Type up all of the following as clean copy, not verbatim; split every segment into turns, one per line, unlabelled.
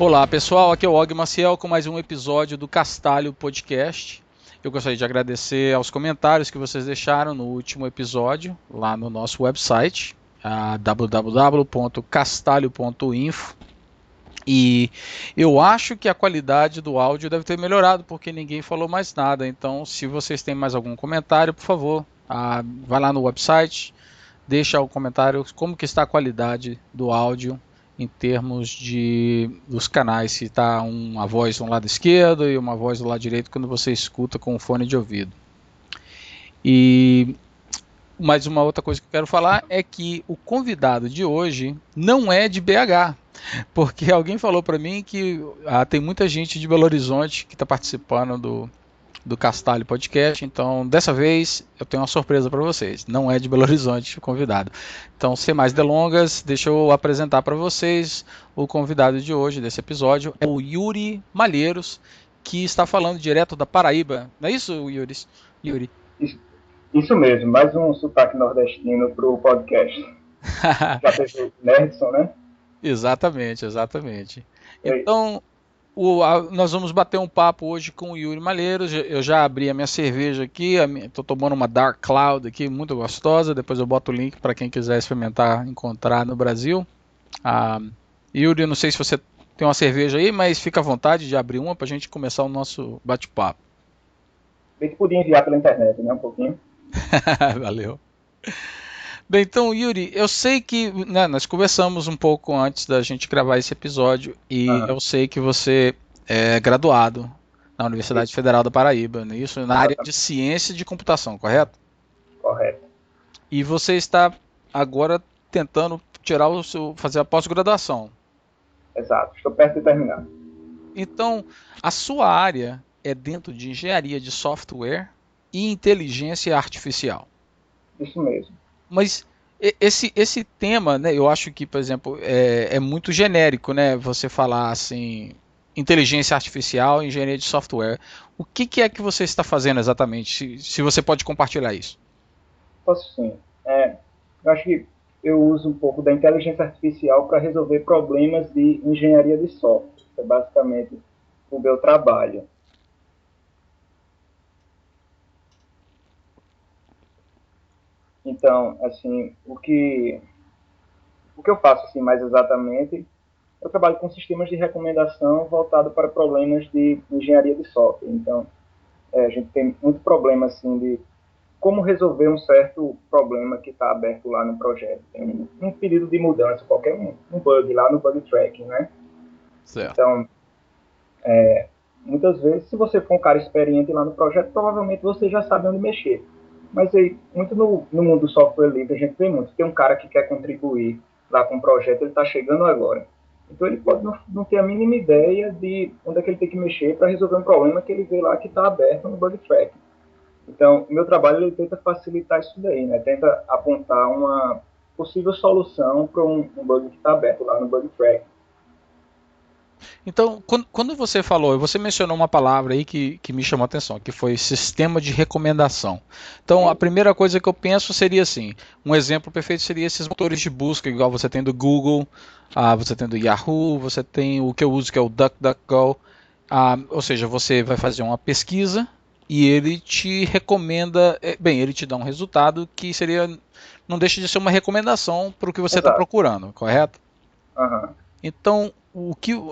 Olá pessoal, aqui é o Og Maciel com mais um episódio do Castalho Podcast. Eu gostaria de agradecer aos comentários que vocês deixaram no último episódio lá no nosso website, www.castalho.info. E eu acho que a qualidade do áudio deve ter melhorado porque ninguém falou mais nada. Então, se vocês têm mais algum comentário, por favor, vai lá no website, deixa o comentário como que está a qualidade do áudio em termos dos canais, se está uma voz do lado esquerdo e uma voz do lado direito quando você escuta com o fone de ouvido. E mais uma outra coisa que eu quero falar é que o convidado de hoje não é de BH, porque alguém falou para mim que tem muita gente de Belo Horizonte que está participando do Castalho Podcast, então dessa vez eu tenho uma surpresa para vocês, não é de Belo Horizonte o convidado. Então, sem mais delongas, deixa eu apresentar para vocês o convidado de hoje, desse episódio, é o Yuri Malheiros, que está falando direto da Paraíba, não é isso, Yuri?
Isso mesmo, mais um sotaque nordestino para o podcast. Já teve o Nerdson, né?
Exatamente. Então, nós vamos bater um papo hoje com o Yuri Malheiros. Eu já abri a minha cerveja aqui, estou tomando uma Dark Cloud aqui, muito gostosa. Depois eu boto o link para quem quiser experimentar, encontrar no Brasil. Yuri, não sei se você tem uma cerveja aí, mas fica à vontade de abrir uma para a gente começar o nosso bate-papo.
Bem que podia enviar pela internet, né? Um pouquinho.
Valeu. Bem, então, Yuri, eu sei que nós conversamos um pouco antes da gente gravar esse episódio e eu sei que você é graduado na Universidade Federal da Paraíba, né? Isso na área de ciência de computação, correto?
Correto.
E você está agora tentando fazer a pós-graduação.
Exato, estou perto de terminar.
Então, a sua área é dentro de engenharia de software e inteligência artificial.
Isso mesmo.
Mas esse tema, né, eu acho que, por exemplo, é muito genérico, né? Você falar assim, inteligência artificial e engenharia de software. O que é que você está fazendo exatamente? Se você pode compartilhar isso.
Posso sim. Eu acho que eu uso um pouco da inteligência artificial para resolver problemas de engenharia de software. É basicamente o meu trabalho. Então, assim, o que eu faço assim, mais exatamente, eu trabalho com sistemas de recomendação voltado para problemas de engenharia de software. Então, a gente tem muito problema assim de como resolver um certo problema que está aberto lá no projeto. Tem um pedido de mudança, qualquer um bug lá no bug tracking, né?
Certo.
Então, muitas vezes, se você for um cara experiente lá no projeto, provavelmente você já sabe onde mexer. Mas aí, muito no mundo do software livre, a gente vê muito. Tem um cara que quer contribuir lá com o projeto, ele está chegando agora. Então ele pode não ter a mínima ideia de onde é que ele tem que mexer para resolver um problema que ele vê lá que está aberto no bug tracking. Então, o meu trabalho ele tenta facilitar isso daí, né? Tenta apontar uma possível solução para um bug que está aberto lá no bug tracking.
Então, quando você mencionou uma palavra aí que me chamou a atenção, que foi sistema de recomendação. Então, a primeira coisa que eu penso seria assim, um exemplo perfeito seria esses motores de busca, igual você tem do Google, você tem do Yahoo, você tem o que eu uso que é o DuckDuckGo, ou seja, você vai fazer uma pesquisa e ele te recomenda, ele te dá um resultado que não deixa de ser uma recomendação para o que você está procurando, correto?
Uhum.
Então,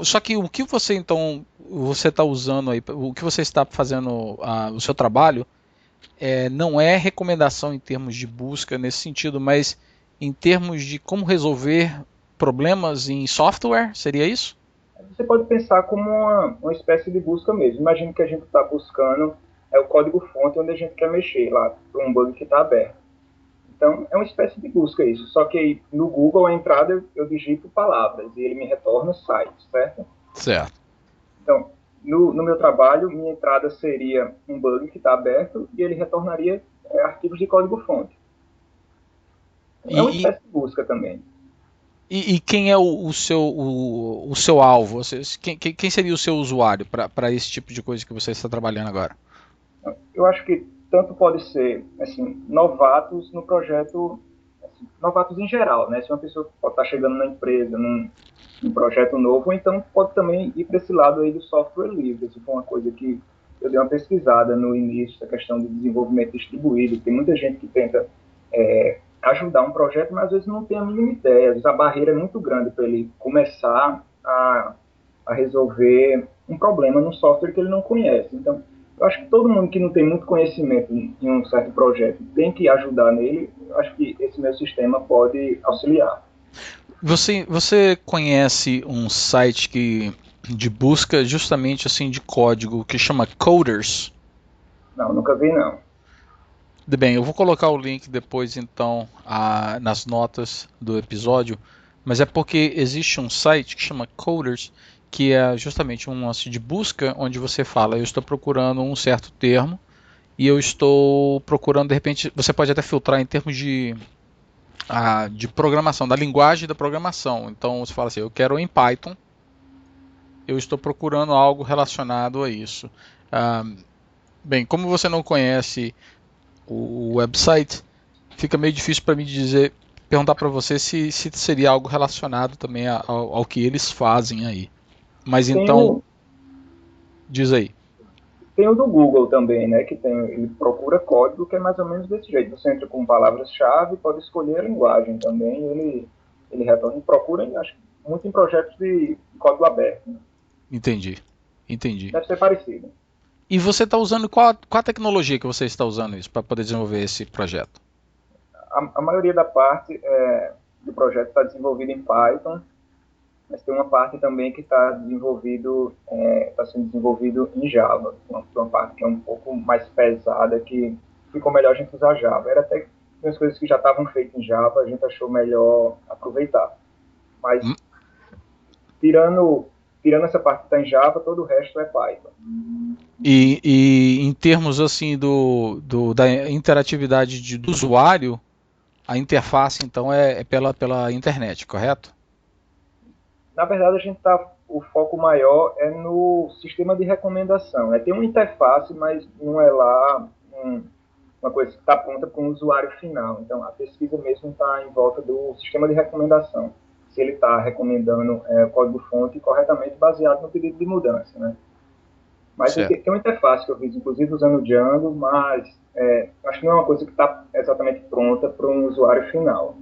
só que o que você está usando aí, o que você está fazendo, o seu trabalho, não é recomendação em termos de busca nesse sentido, mas em termos de como resolver problemas em software, seria isso?
Você pode pensar como uma espécie de busca mesmo. Imagina que a gente está buscando o código-fonte onde a gente quer mexer lá, para um bug que está aberto. Então, é uma espécie de busca isso. Só que no Google, a entrada, eu digito palavras e ele me retorna sites, certo?
Certo.
Então, no meu trabalho, minha entrada seria um bug que está aberto e ele retornaria arquivos de código-fonte. É uma espécie de busca também.
E quem é o seu alvo? Quem seria o seu usuário para esse tipo de coisa que você está trabalhando agora?
Eu acho que tanto pode ser assim, novatos no projeto novatos em geral, né? Se uma pessoa pode estar chegando na empresa, num projeto novo, ou então pode também ir para esse lado aí do software livre. Isso foi uma coisa que eu dei uma pesquisada no início, a questão do desenvolvimento distribuído. Tem muita gente que tenta ajudar um projeto, mas às vezes não tem a mínima ideia. Às vezes a barreira é muito grande para ele começar a resolver um problema num software que ele não conhece. Então, eu acho que todo mundo que não tem muito conhecimento em um certo projeto tem que ajudar nele. Eu acho que esse meu sistema pode auxiliar.
Você conhece um site de busca justamente assim de código que chama Coders?
Não, nunca vi, não.
Bem, eu vou colocar o link depois então nas notas do episódio, mas é porque existe um site que chama Coders, que é justamente um lance de busca onde você fala, eu estou procurando um certo termo e eu estou procurando, de repente, você pode até filtrar em termos de programação, da linguagem da programação. Então você fala assim, eu quero em Python, eu estou procurando algo relacionado a isso. Ah, bem, como você não conhece o website, fica meio difícil para mim perguntar para você se seria algo relacionado também ao que eles fazem aí. Mas
Tem
então,
o,
diz aí.
tem o do Google também, né? Que ele procura código que é mais ou menos desse jeito. Você entra com palavras-chave, pode escolher a linguagem também. Ele retorna e procura, acho que muito em projetos de código aberto. Né?
Entendi, entendi.
Deve ser parecido.
E você está usando qual a tecnologia que você está usando isso para poder desenvolver esse projeto?
A maioria da parte do projeto está desenvolvida em Python, mas tem uma parte também que está sendo desenvolvido em Java, uma parte que é um pouco mais pesada, que ficou melhor a gente usar Java. Era até as coisas que já estavam feitas em Java, a gente achou melhor aproveitar. Mas
Hum?
tirando, tirando essa parte que está em Java, todo o resto é Python.
E em termos assim da interatividade do usuário, a interface então é pela internet, correto?
Na verdade, o foco maior é no sistema de recomendação. Tem uma interface, mas não é lá uma coisa que está pronta para um usuário final. Então, a pesquisa mesmo está em volta do sistema de recomendação. Se ele está recomendando o código-fonte corretamente baseado no pedido de mudança. Né? Mas
Certo.
tem uma interface que eu fiz, inclusive usando o Django, mas acho que não é uma coisa que está exatamente pronta para um usuário final.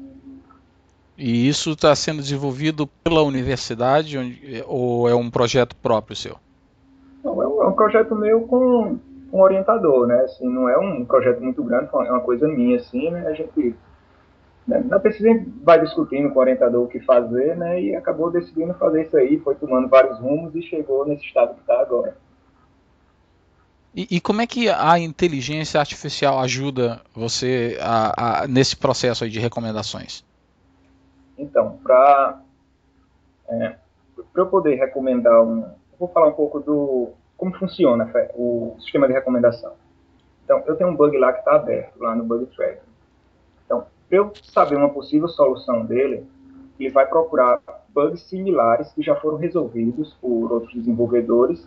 E isso está sendo desenvolvido pela universidade ou é um projeto próprio seu?
Não, é um projeto meu com um orientador, né? Assim, não é um projeto muito grande, é uma coisa minha, assim, né? A gente, né, na pesquisa, a gente vai discutindo com o orientador o que fazer, né? E acabou decidindo fazer isso aí, foi tomando vários rumos e chegou nesse estado que está agora.
E como é que a inteligência artificial ajuda você nesse processo aí de recomendações?
Então, para eu poder recomendar eu vou falar um pouco do como funciona o sistema de recomendação. Então, eu tenho um bug lá que está aberto, lá no Bug Tracker. Então, para eu saber uma possível solução dele, ele vai procurar bugs similares que já foram resolvidos por outros desenvolvedores,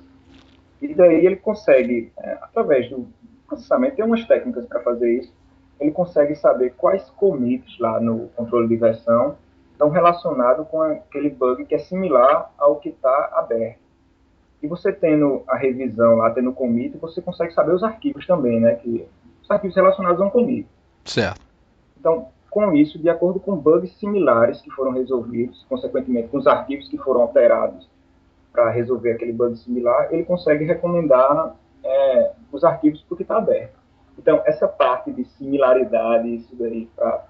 e daí ele consegue, através do processamento, tem umas técnicas para fazer isso, ele consegue saber quais commits lá no controle de versão estão relacionados com aquele bug que é similar ao que está aberto. E você tendo a revisão lá, tendo o commit, você consegue saber os arquivos também, né? Os arquivos relacionados a um commit.
Certo.
Então, com isso, de acordo com bugs similares que foram resolvidos, consequentemente com os arquivos que foram alterados para resolver aquele bug similar, ele consegue recomendar os arquivos porque está aberto. Então, essa parte de similaridade, isso daí, para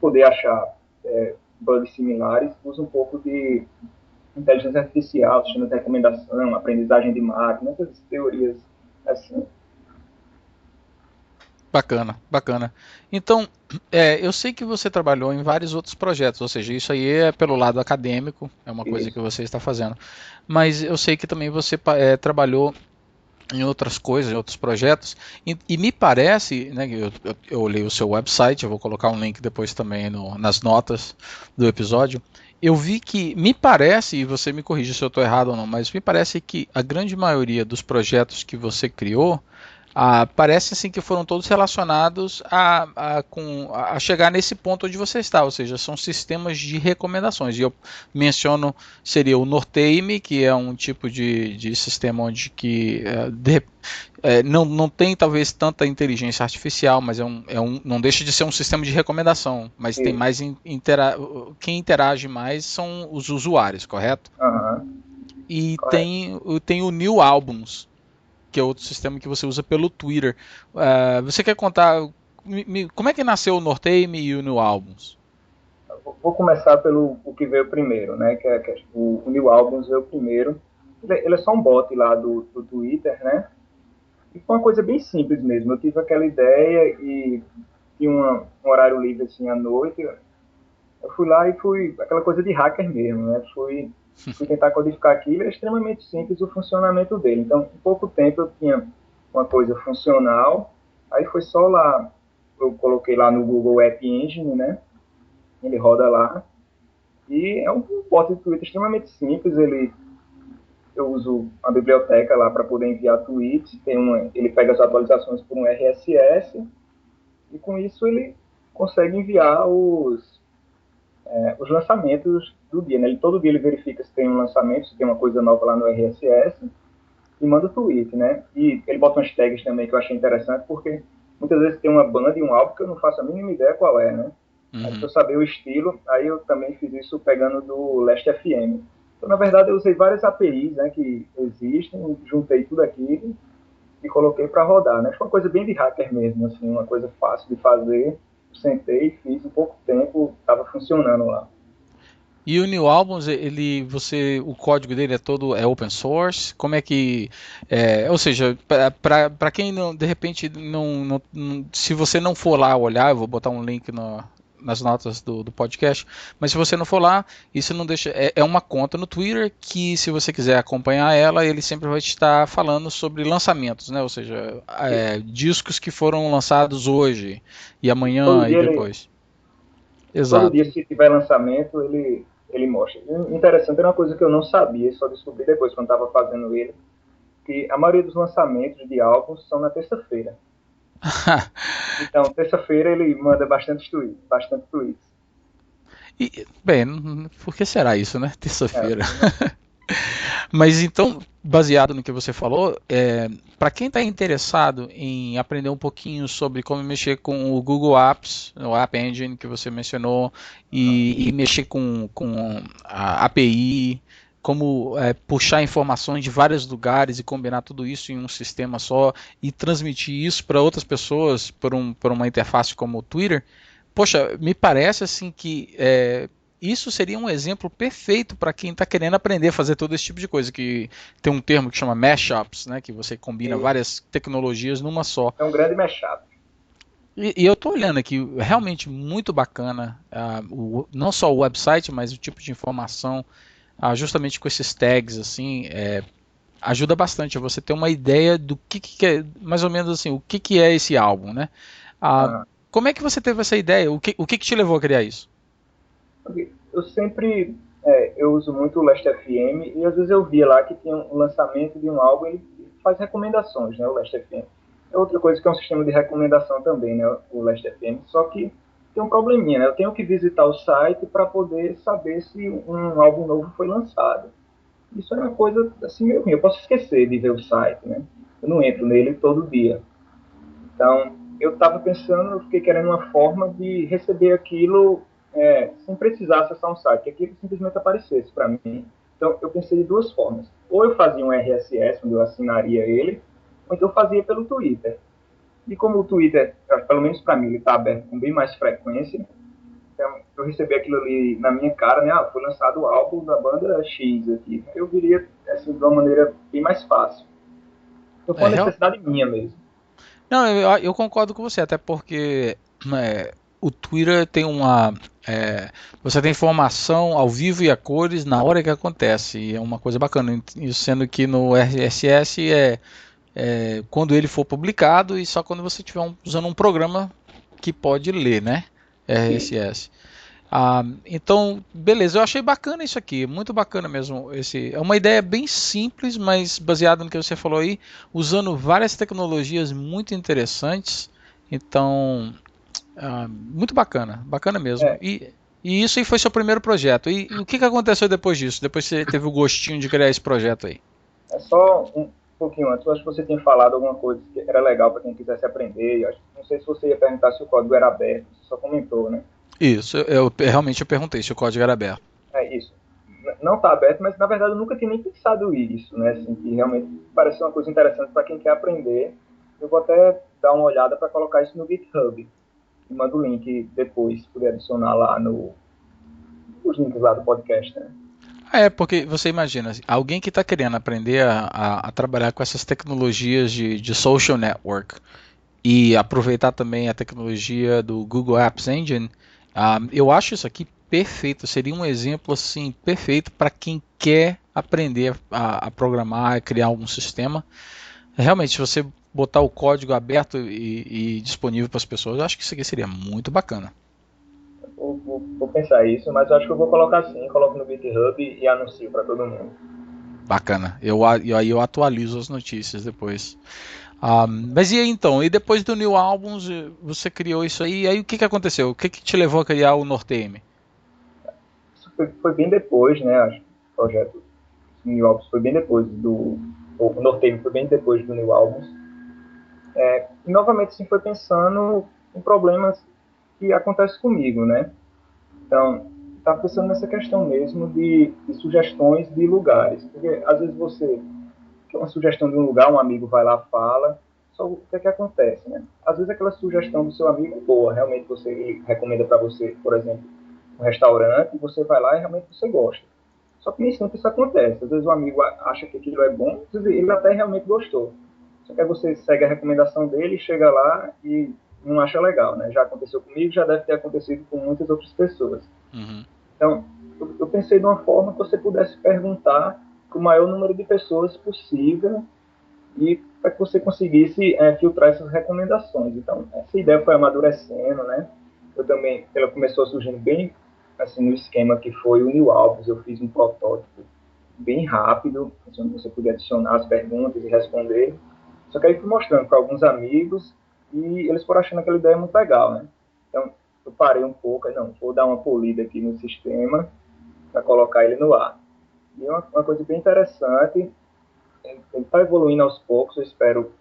poder achar bugs similares, usa um pouco de inteligência artificial, sistema de recomendação, aprendizagem de máquina, essas teorias assim.
Bacana, bacana. Então, eu sei que você trabalhou em vários outros projetos, ou seja, isso aí é pelo lado acadêmico, é uma coisa que
Isso.
você está fazendo. Mas eu sei que também você trabalhou em outras coisas, em outros projetos, e me parece, né, eu olhei o seu website, eu vou colocar um link depois também nas notas do episódio. Eu vi que, me parece, e você me corrige se eu estou errado ou não, mas me parece que a grande maioria dos projetos que você criou Parece assim que foram todos relacionados a chegar nesse ponto onde você está, ou seja, são sistemas de recomendações. E eu menciono, seria o Nortame, que é um tipo de sistema onde que não tem talvez tanta inteligência artificial, mas não deixa de ser um sistema de recomendação, mas tem
Isso.
mais quem interage mais são os usuários, correto?
Aham,
E
correto.
tem o New Albums, que é outro sistema que você usa pelo Twitter. Você quer contar como é que nasceu o Nortame e o New Albums?
Vou começar pelo o que veio primeiro, né? Que é o New Albums veio primeiro. Ele é só um bot lá do Twitter, né? E foi uma coisa bem simples mesmo. Eu tive aquela ideia e tinha um horário livre assim à noite. Eu fui lá e fui aquela coisa de hacker mesmo, né? Fui tentar codificar aquilo. É extremamente simples o funcionamento dele. Então, em pouco tempo eu tinha uma coisa funcional. Aí foi só lá, eu coloquei lá no Google App Engine, né? Ele roda lá. E é um bot de Twitter extremamente simples. Eu uso a biblioteca lá para poder enviar tweets. Ele pega as atualizações por um RSS e com isso ele consegue enviar os lançamentos do dia. Né? Todo dia ele verifica se tem um lançamento, se tem uma coisa nova lá no RSS e manda o tweet. Né? E ele bota umas tags também que eu achei interessante porque muitas vezes tem uma banda e um álbum que eu não faço a mínima ideia qual é, né? Aí, para
Uhum.
eu saber o estilo, aí eu também fiz isso pegando do Last FM. Então, na verdade, eu usei várias APIs, né, que existem, juntei tudo aqui e coloquei para rodar, né? Foi uma coisa bem de hacker mesmo, assim, uma coisa fácil de fazer. Sentei, fiz em pouco tempo, estava funcionando lá.
E o New Albums, o código dele é todo open source. Como é que, ou seja, para quem não, de repente se você não for lá olhar, eu vou botar um link nas notas do podcast. Mas se você não for lá, isso não deixa. É uma conta no Twitter que, se você quiser acompanhar ela, ele sempre vai estar falando sobre lançamentos, né? Ou seja,
Isso.
discos que foram lançados hoje e
Todo
amanhã e
dia
depois.
todo
Exato.
dia se tiver lançamento, ele mostra. Interessante, era uma coisa que eu não sabia, só descobri depois quando estava fazendo ele, que a maioria dos lançamentos de álbuns são na terça-feira. Então, terça-feira ele manda bastante tweets.
Bem, por que será isso, né?
É,
Terça-feira. Mas então, baseado no que você falou, para quem está interessado em aprender um pouquinho sobre como mexer com o Google Apps, o App Engine que você mencionou, e mexer com a API, como puxar informações de vários lugares e combinar tudo isso em um sistema só e transmitir isso para outras pessoas por uma interface como o Twitter, poxa, me parece assim que isso seria um exemplo perfeito para quem está querendo aprender a fazer todo esse tipo de coisa, que tem um termo que chama mashups, né, que você combina
e
várias tecnologias numa só.
é um grande mashup.
E eu estou olhando aqui, realmente muito bacana, não só o website, mas o tipo de informação, justamente com esses tags, assim, ajuda bastante a você ter uma ideia do que é, mais ou menos assim, o que é esse álbum, né? Ah,
Ah,
como é que você teve essa ideia? O que te levou a criar isso?
eu sempre eu uso muito o Last FM e às vezes eu via lá que tinha um lançamento de um álbum e faz recomendações, né, o Last FM. É outra coisa que é um sistema de recomendação também, né, o Last FM, só que tem um probleminha, né? Eu tenho que visitar o site para poder saber se um álbum novo foi lançado. Isso é uma coisa assim meio ruim. Eu posso esquecer de ver o site, né? Eu não entro nele todo dia. Então, eu estava pensando, eu fiquei querendo uma forma de receber aquilo sem precisar acessar um site, que aquilo simplesmente aparecesse para mim. Então, eu pensei de duas formas. Ou eu fazia um RSS, onde eu assinaria ele, ou então eu fazia pelo Twitter. E como o Twitter, pelo menos para mim, ele está aberto com bem mais frequência, então eu recebi aquilo ali na minha cara, né? Foi lançado o álbum da banda X aqui. Eu viria assim, de uma maneira bem mais fácil. Então foi
É,
uma necessidade minha mesmo.
não, eu concordo com você, até porque o Twitter tem você tem informação ao vivo e a cores na hora que acontece, e é uma coisa bacana, sendo que no RSS quando ele for publicado e só quando você estiver usando um programa que pode ler, né?
Isso.
RSS. Então, beleza, eu achei bacana isso aqui, muito bacana mesmo. É uma ideia bem simples, mas baseada no que você falou aí, usando várias tecnologias muito interessantes. Então, muito bacana, bacana mesmo.
É,
E isso aí foi seu primeiro projeto. E o que aconteceu depois disso? Depois você teve o gostinho de criar esse projeto aí?
é só um pouquinho antes, eu acho que você tinha falado alguma coisa que era legal para quem quisesse aprender. Não sei se você ia perguntar se o código era aberto, você só comentou, né?
Isso, eu realmente eu perguntei se o código era aberto.
É isso. Não está aberto, mas na verdade eu nunca tinha nem pensado isso, né? Assim, que realmente parece uma coisa interessante para quem quer aprender. Eu vou até dar uma olhada para colocar isso no GitHub. E mando o link depois, se puder adicionar lá os links lá do podcast, né?
Porque você imagina, alguém que está querendo aprender a trabalhar com essas tecnologias de social network e aproveitar também a tecnologia do Google Apps Engine, eu acho isso aqui perfeito. Seria um exemplo assim perfeito para quem quer aprender a programar, a criar algum sistema. Realmente, se você botar o código aberto e disponível para as pessoas, eu acho que isso aqui seria muito bacana.
Vou pensar isso, mas eu acho que eu vou colocar assim, coloco no GitHub e anuncio para todo mundo.
Bacana. Aí eu atualizo as notícias depois. Mas e aí então? E depois do New Albums, você criou isso aí, e aí o que aconteceu? O que te levou a criar o Norteme?
Isso foi bem depois, né? Acho que o projeto New Albums foi bem depois do. O Norteio foi bem depois do New Albums. E novamente, assim, foi pensando em problemas que acontecem comigo, né? Então, estava pensando nessa questão mesmo de sugestões de lugares. Porque às vezes você quer uma sugestão de um lugar, um amigo vai lá fala, só o que é que acontece, né? Às vezes aquela sugestão do seu amigo é boa, realmente você ele recomenda para você, por exemplo, um restaurante, você vai lá e realmente você gosta. Só que nem sempre isso acontece. Às vezes o amigo acha que aquilo é bom, às vezes ele até realmente gostou. Só que aí você segue a recomendação dele, chega lá e não acha legal, né? Já aconteceu comigo, já deve ter acontecido com muitas outras pessoas.
Uhum.
Então, eu pensei de uma forma que você pudesse perguntar para o maior número de pessoas possível e para que você conseguisse filtrar essas recomendações. Então, essa ideia foi amadurecendo, né? Eu também, ela começou surgindo bem assim no esquema que foi o New Alves. Eu fiz um protótipo bem rápido, assim, onde você podia adicionar as perguntas e responder. Só que aí fui mostrando para alguns amigos e eles foram achando aquela ideia muito legal, né? Então, eu parei um pouco, aí, não, vou dar uma polida aqui no sistema para colocar ele no ar. E é uma coisa bem interessante, ele está evoluindo aos poucos, eu espero,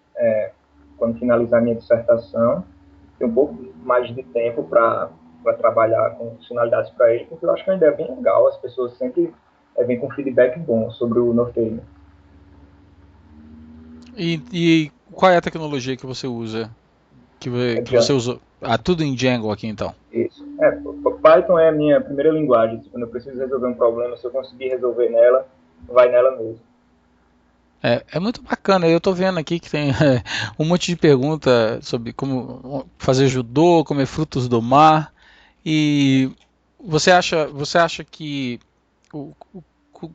quando finalizar minha dissertação, ter um pouco mais de tempo para trabalhar com funcionalidades para ele, porque eu acho que a ideia é bem legal, as pessoas sempre vêm com feedback bom sobre o Norteio.
E qual é a tecnologia que você usa?
É
Que você
Django.
usou? Tudo em Django aqui então.
Isso. Python é a minha primeira linguagem. Quando eu preciso resolver um problema, se eu conseguir resolver nela, vai nela mesmo.
É muito bacana. Eu tô vendo aqui que tem um monte de pergunta sobre como fazer judô, comer frutos do mar. E você acha que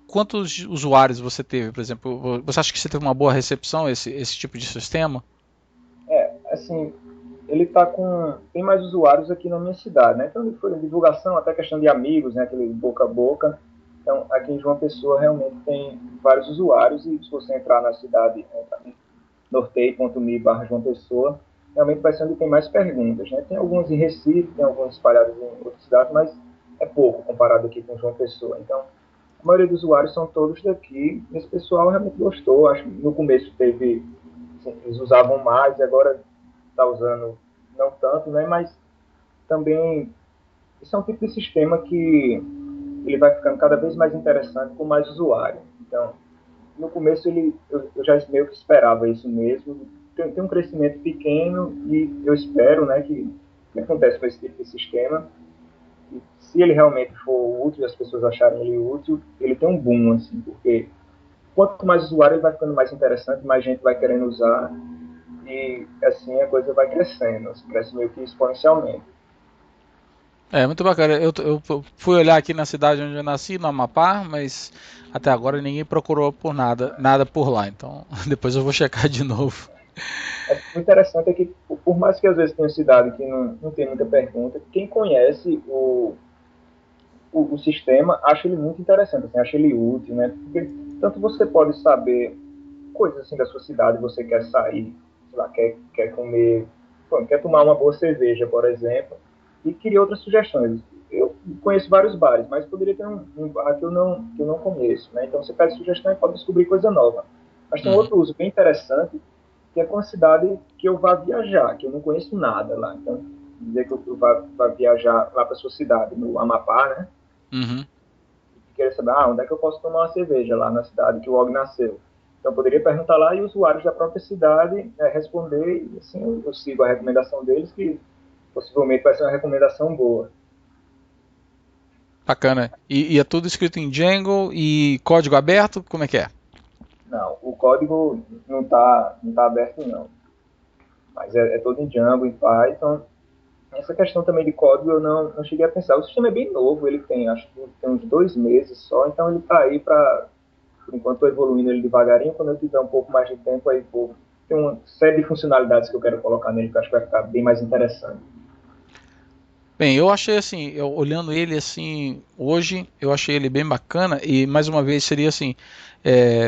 quantos usuários você teve, por exemplo? Você acha que você teve uma boa recepção esse tipo de sistema?
Assim, ele está com. Tem mais usuários aqui na minha cidade, né? Então, ele foi divulgação, até questão de amigos, né? Aquele boca a boca. Então, aqui em João Pessoa realmente tem vários usuários, e se você entrar na cidade, nortei.me/João Pessoa, realmente vai ser onde tem mais perguntas, né? Tem alguns em Recife, tem alguns espalhados em outras cidades, mas é pouco comparado aqui com João Pessoa. Então, a maioria dos usuários são todos daqui. Esse pessoal realmente gostou. Acho que no começo teve, assim, eles usavam mais e agora está usando não tanto, né? Mas também isso é um tipo de sistema que ele vai ficando cada vez mais interessante com mais usuários. Então, no começo eu já meio que esperava isso mesmo. Tem um crescimento pequeno e eu espero, né, que acontece com esse tipo de sistema. E se ele realmente for útil e as pessoas acharem ele útil, ele tem um boom, assim, porque quanto mais usuário ele vai ficando mais interessante, mais gente vai querendo usar e assim a coisa vai crescendo, assim, cresce meio que exponencialmente.
É muito bacana. Eu fui olhar aqui na cidade onde eu nasci, no Amapá, mas até agora ninguém procurou por nada por lá. Então depois eu vou checar de novo.
O interessante é que, por mais que às vezes tenha cidade que não tem muita pergunta, quem conhece o sistema, acho ele muito interessante, assim, acho ele útil, né? Porque tanto você pode saber coisas assim da sua cidade, você quer sair, sei lá, quer comer, quer tomar uma boa cerveja, por exemplo, e queria outras sugestões. Eu conheço vários bares, mas poderia ter um bar que eu não conheço, né? Então você pede sugestão e pode descobrir coisa nova. Mas tem um
Uhum.
outro uso bem interessante, que é com uma cidade que eu vá viajar, que eu não conheço nada lá. Então, dizer que eu vá viajar lá para sua cidade, no Amapá, né?
Uhum.
E querer saber, onde é que eu posso tomar uma cerveja lá na cidade que o Og nasceu. Então, eu poderia perguntar lá e usuários da própria cidade responder, e assim eu sigo a recomendação deles, que possivelmente vai ser uma recomendação boa.
Bacana. E é tudo escrito em Django e código aberto? Como é que é?
Não, o código não tá aberto, não. Mas é todo em Django, em Python. Essa questão também de código eu não cheguei a pensar. O sistema é bem novo, ele tem, acho que tem uns 2 meses só, então ele está aí para, por enquanto, estou evoluindo ele devagarinho. Quando eu tiver um pouco mais de tempo, aí vou tem uma série de funcionalidades que eu quero colocar nele, que eu acho que vai ficar bem mais interessante.
Bem, eu achei assim, olhando ele assim hoje, eu achei ele bem bacana e mais uma vez seria assim,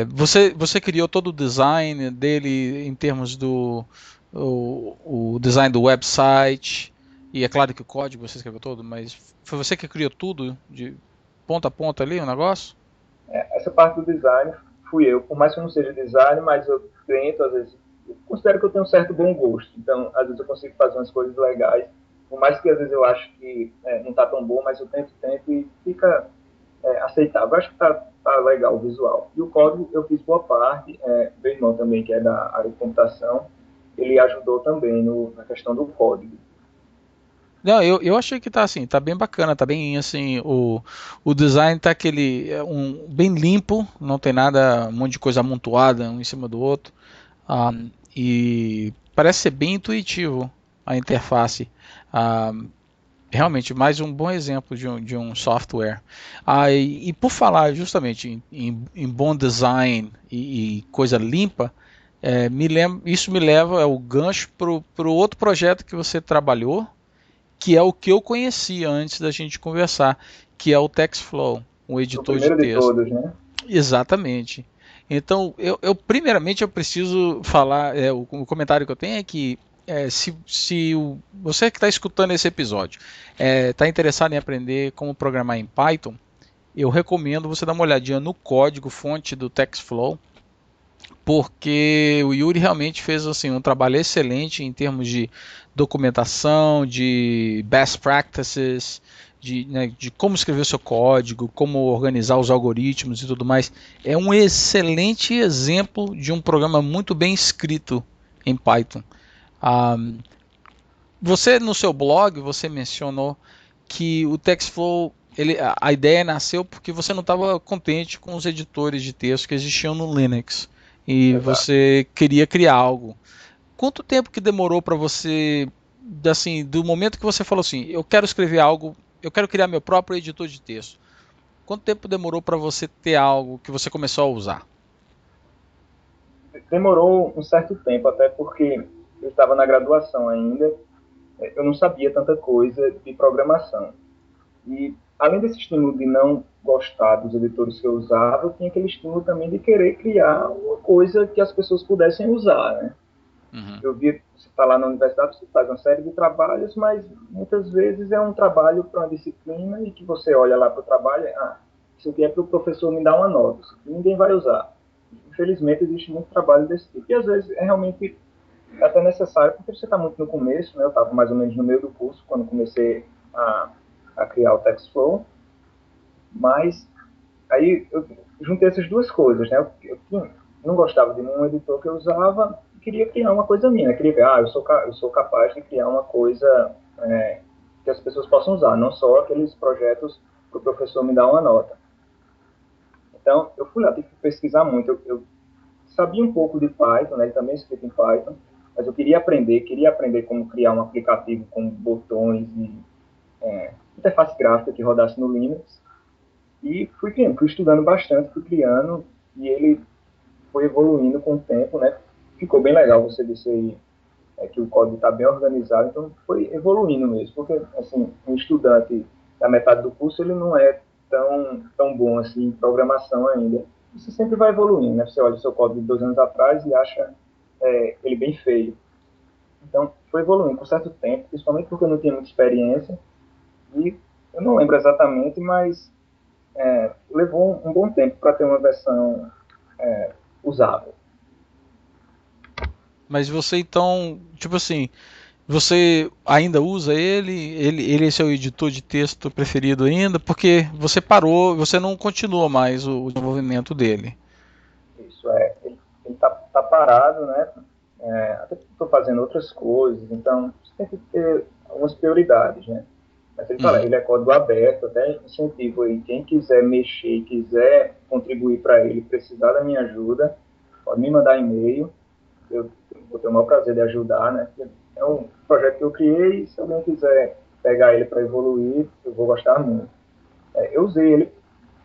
você criou todo o design dele em termos do o design do website e é claro que o código você escreveu todo, mas foi você que criou tudo de ponta a ponta ali o negócio?
Essa parte do design fui eu, por mais que eu não seja design, mas eu tento, às vezes, eu considero que eu tenho um certo bom gosto, então às vezes eu consigo fazer umas coisas legais, por mais que às vezes eu acho que não está tão bom, mas eu tento e fica aceitável. Eu acho que tá legal o visual. E o código eu fiz boa parte, meu irmão também, que é da área de computação, ele ajudou também na questão do código.
Não, eu achei que tá assim, tá bem bacana, tá bem assim, o design tá aquele bem limpo, não tem nada, um monte de coisa amontoada um em cima do outro. Ah, e parece ser bem intuitivo a interface. Ah, realmente, mais um bom exemplo de um software. E por falar justamente em bom design e coisa limpa, isso me leva ao gancho para o outro projeto que você trabalhou, que é o que eu conhecia antes da gente conversar, que é o TextFlow, um
O
editor de
primeiro de
texto.
todos, né?
Exatamente. Então, primeiramente eu preciso falar, o comentário que eu tenho é que se você que está escutando esse episódio está interessado em aprender como programar em Python, eu recomendo você dar uma olhadinha no código fonte do TextFlow, porque o Yuri realmente fez assim, um trabalho excelente em termos de documentação, de best practices, de como escrever o seu código, como organizar os algoritmos e tudo mais. É um excelente exemplo de um programa muito bem escrito em Python. Ah, você no seu blog você mencionou que o TextFlow a ideia nasceu porque você não estava contente com os editores de texto que existiam no Linux e
Exato.
você queria criar algo. Quanto tempo que demorou para você, assim, do momento que você falou assim, eu quero escrever algo, eu quero criar meu próprio editor de texto. Quanto tempo demorou para você ter algo que você começou a usar?
Demorou um certo tempo, até porque eu estava na graduação ainda, eu não sabia tanta coisa de programação. E além desse estímulo de não gostar dos editores que eu usava, eu tinha aquele estímulo também de querer criar uma coisa que as pessoas pudessem usar, né?
Uhum.
Eu vi, você está lá na universidade, você faz uma série de trabalhos, mas muitas vezes é um trabalho para uma disciplina e que você olha lá para o trabalho, isso aqui é para o professor me dar uma nota, isso aqui ninguém vai usar. Infelizmente existe muito trabalho desse tipo. E às vezes é realmente até necessário, porque você está muito no começo, né? Eu estava mais ou menos no meio do curso quando comecei a criar o TextFlow, mas aí eu juntei essas duas coisas, né? Eu não gostava de nenhum editor que eu usava e queria criar uma coisa minha. Queria ver, eu sou capaz de criar uma coisa que as pessoas possam usar, não só aqueles projetos que o professor me dá uma nota. Então, eu fui lá, tive que pesquisar muito. Eu sabia um pouco de Python, né? Ele também é escrito em Python, mas eu queria aprender como criar um aplicativo com botões e interface gráfica que rodasse no Linux. E fui criando, fui estudando bastante, fui criando, e ele foi evoluindo com o tempo, né? Ficou bem legal, você disse aí que o código está bem organizado, então foi evoluindo mesmo, porque, assim, um estudante da metade do curso, ele não é tão bom assim em programação ainda. Você sempre vai evoluindo, né? Você olha o seu código de 2 anos atrás e acha ele bem feio. Então, foi evoluindo com certo tempo, principalmente porque eu não tinha muita experiência, e eu não lembro exatamente, mas levou um bom tempo para ter uma versão usável.
Mas você então, tipo assim, você ainda usa ele? Ele é seu editor de texto preferido ainda? Porque você parou, você não continua mais o desenvolvimento dele.
Isso ele tá parado, né? Até porque estou fazendo outras coisas, então você tem que ter algumas prioridades, né? Mas ele fala,
Uhum.
ele é código aberto, até incentivo aí, quem quiser mexer, quiser contribuir para ele, precisar da minha ajuda, pode me mandar e-mail, eu vou ter o maior prazer de ajudar, né? É um projeto que eu criei, se alguém quiser pegar ele para evoluir, eu vou gostar muito. Eu usei ele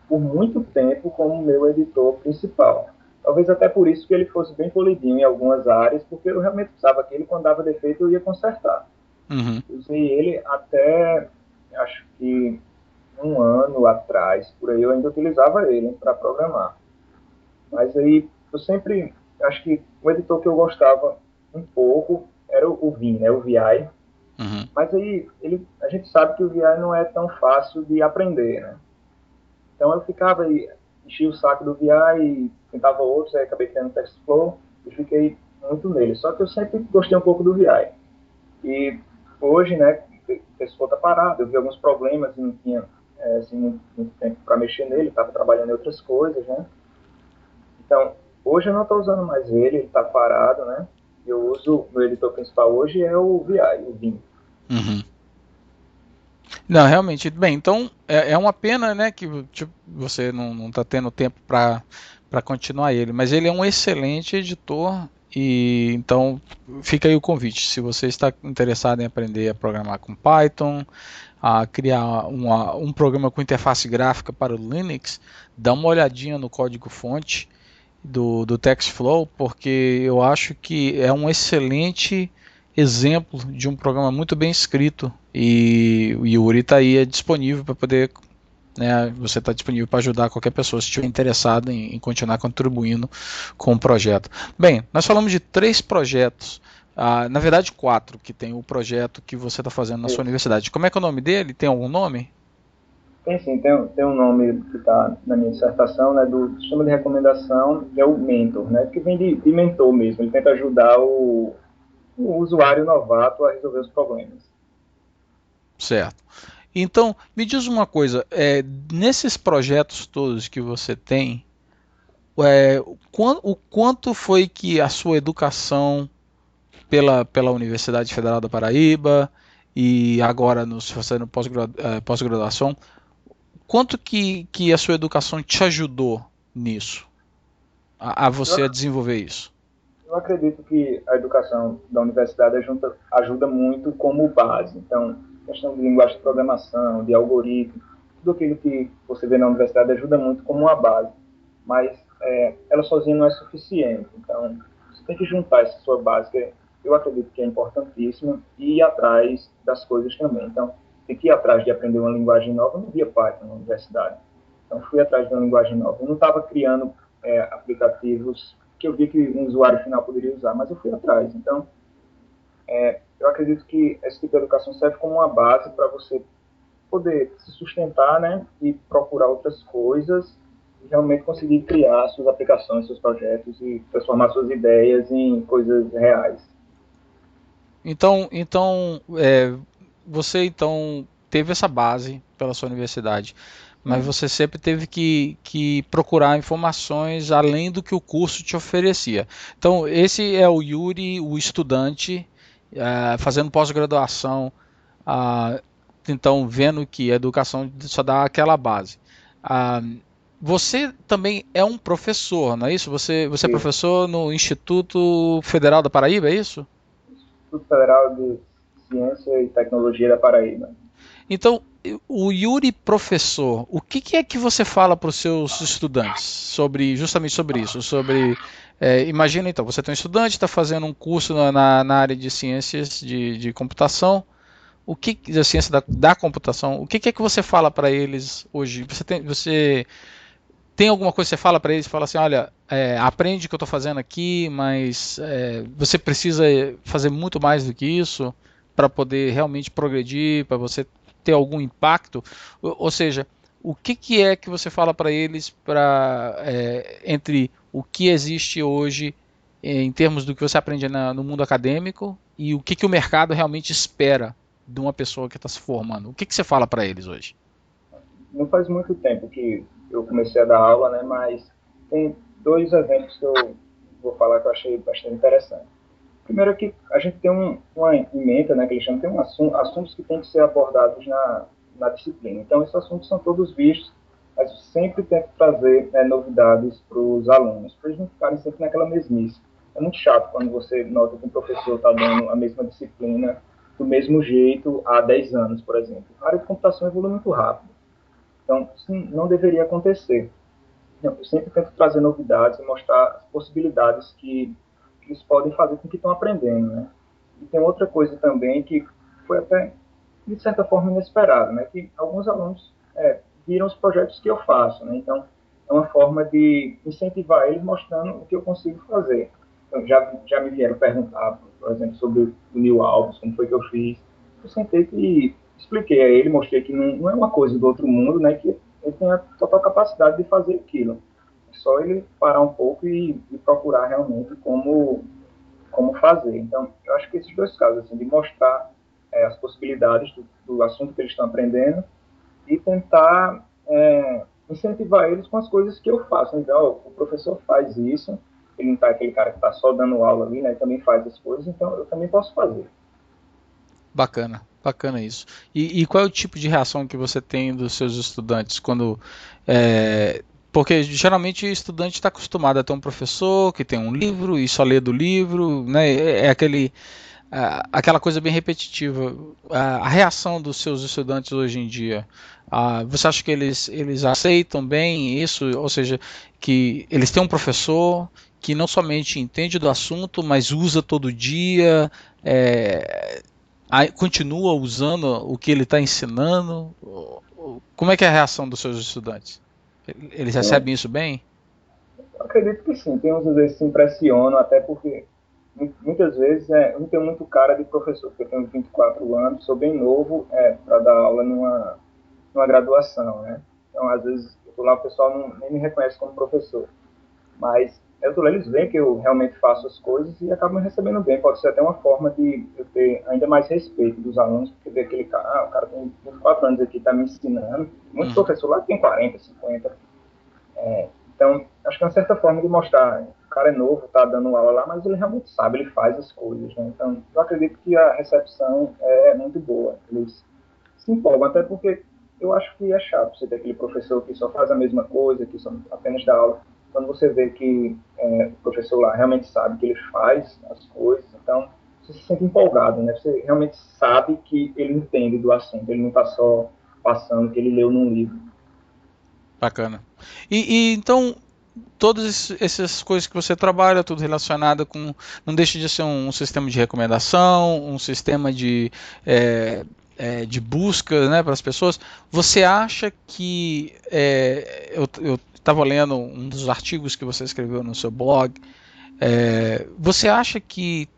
por muito tempo como meu editor principal. Talvez até por isso que ele fosse bem polidinho em algumas áreas, porque eu realmente precisava que ele, quando dava defeito, eu ia consertar.
Uhum.
Usei ele até, acho que 1 ano atrás, por aí eu ainda utilizava ele para programar. Mas aí eu sempre, acho que o editor que eu gostava um pouco era o Vim, né, o VI.
Uhum.
Mas aí a gente sabe que o VI não é tão fácil de aprender, né? Então eu ficava aí, enchia o saco do VI e tentava outros, aí acabei criando o TextFlow e fiquei muito nele. Só que eu sempre gostei um pouco do VI. E hoje, né, o TextFlow está parado, eu vi alguns problemas e não tinha assim, muito tempo para mexer nele, estava trabalhando em outras coisas, né? Então, hoje eu não estou usando mais ele está parado, né? Eu uso, meu editor principal hoje é o VI, o Vim.
Uhum. Não, realmente. Bem, então é uma pena, né, que tipo, você não está tendo tempo para continuar ele, mas ele é um excelente editor e então fica aí o convite. Se você está interessado em aprender a programar com Python, a criar um programa com interface gráfica para o Linux, dá uma olhadinha no código-fonte do TextFlow, porque eu acho que é um excelente exemplo de um programa muito bem escrito e o Yuri está aí disponível para poder, né, você está disponível para ajudar qualquer pessoa se estiver interessado em continuar contribuindo com o projeto. Bem, nós falamos de 3 projetos, na verdade 4, que tem o projeto que você está fazendo na sua
Isso.
universidade. Como é que é o nome dele? Tem algum nome?
Tem sim, tem um nome que está na minha dissertação, né, do sistema de recomendação, que é o mentor, né, que vem de mentor mesmo, ele tenta ajudar o usuário novato a resolver os problemas.
Certo. Então, me diz uma coisa, nesses projetos todos que você tem, o quanto foi que a sua educação pela Universidade Federal da Paraíba e agora fazendo pós-graduação, quanto que a sua educação te ajudou nisso, a
Eu,
você a desenvolver isso?
eu acredito que a educação da universidade ajuda muito como base. Então, questão de linguagem de programação, de algoritmo, tudo aquilo que você vê na universidade ajuda muito como uma base. Mas ela sozinha não é suficiente. Então, você tem que juntar essa sua base, que eu acredito que é importantíssima, e ir atrás das coisas também. Então, tem que ir atrás de aprender uma linguagem nova. Eu não via Python na universidade. Então, fui atrás de uma linguagem nova. Eu não estava criando aplicativos que eu vi que um usuário final poderia usar, mas eu fui atrás. Então, eu acredito que esse tipo de educação serve como uma base para você poder se sustentar, né, e procurar outras coisas e realmente conseguir criar suas aplicações, seus projetos e transformar suas ideias em coisas reais.
Então, você então teve essa base pela sua universidade, mas
Sim.
você sempre teve que procurar informações além do que o curso te oferecia. Então, esse é o Yuri, o estudante, fazendo pós-graduação, ah, então vendo que a educação só dá aquela base. Ah, você também é um professor, não é isso? Você é
Isso.
professor no Instituto Federal da Paraíba, é isso?
Instituto Federal de Ciência e Tecnologia da Paraíba.
Então, o Yuri professor, o que é que você fala para os seus estudantes justamente sobre isso? Imagina então, você tem um estudante, está fazendo um curso na área de ciências de computação, o que da ciência da computação, o que é que você fala para eles hoje? Você tem alguma coisa que você fala para eles? Fala assim, olha, aprende o que eu estou fazendo aqui, mas você precisa fazer muito mais do que isso para poder realmente progredir, para você ter algum impacto. Ou seja, o que é que você fala para eles entre o que existe hoje em termos do que você aprende no mundo acadêmico e o que o mercado realmente espera de uma pessoa que está se formando? O que você fala para eles hoje?
Não faz muito tempo que eu comecei a dar aula, né? Mas tem dois eventos que eu vou falar que eu achei bastante interessante. Primeiro é que a gente tem uma ementa, né, que eles chamam, tem assuntos que têm que ser abordados na disciplina. Então, esses assuntos são todos vistos, mas sempre tento trazer novidades para os alunos, para eles não ficarem sempre naquela mesmice. É muito chato quando você nota que um professor está dando a mesma disciplina do mesmo jeito há 10 anos, por exemplo. A área de computação evolui muito rápido. Então, isso não deveria acontecer. Eu sempre tento trazer novidades e mostrar as possibilidades que eles podem fazer com o que estão aprendendo, né? E tem outra coisa também que foi até, de certa forma, inesperado, né? Que alguns alunos viram os projetos que eu faço, né? Então, é uma forma de incentivar eles mostrando o que eu consigo fazer. Então, já me vieram perguntar, por exemplo, sobre o New Alves, como foi que eu fiz. Eu sentei e expliquei a ele, mostrei que não é uma coisa do outro mundo, né? Que ele tem a total capacidade de fazer aquilo. É só ele parar um pouco e procurar realmente como fazer. Então, eu acho que esses dois casos, assim, de mostrar as possibilidades do assunto que eles estão aprendendo e tentar incentivar eles com as coisas que eu faço. Então, o professor faz isso, ele não está aquele cara que está só dando aula ali, né? Ele também faz as coisas, então eu também posso fazer.
Bacana, bacana isso. E qual é o tipo de reação que você tem dos seus estudantes quando porque geralmente o estudante está acostumado a ter um professor que tem um livro e só lê do livro, né? Aquela coisa bem repetitiva. A reação dos seus estudantes hoje em dia, você acha que eles aceitam bem isso? Ou seja, que eles têm um professor que não somente entende do assunto, mas usa todo dia, continua usando o que ele está ensinando? Como é que é a reação dos seus estudantes? Eles
Então,
recebem isso bem?
eu acredito que sim, tem uns às vezes que se impressionam, até porque muitas vezes eu não tenho muito cara de professor, porque eu tenho 24 anos, sou bem novo para dar aula numa graduação, né? Então, às vezes, eu tô lá, o pessoal nem me reconhece como professor. Mas eu tô lá, eles veem que eu realmente faço as coisas e acabam me recebendo bem. Pode ser até uma forma de eu ter ainda mais respeito dos alunos, porque ver aquele cara, o cara tem 24 anos aqui, está me ensinando. Muito
Uhum.
professor lá tem 40, 50. Então, acho que é uma certa forma de mostrar. O cara é novo, está dando aula lá, mas ele realmente sabe, ele faz as coisas. Né? Então, eu acredito que a recepção é muito boa. Eles se empolgam, até porque eu acho que é chato você ter aquele professor que só faz a mesma coisa, que só apenas dá aula. Quando você vê que o professor lá realmente sabe que ele faz as coisas, então você se sente empolgado, né? Você realmente sabe que ele entende do assunto, ele não está só passando o que ele leu num livro.
Bacana. Então, todas essas coisas que você trabalha, tudo relacionado com. Não deixa de ser um sistema de recomendação, um sistema de busca, né, para as pessoas. Você acha que. Eu estava lendo um dos artigos que você escreveu no seu blog. Você acha que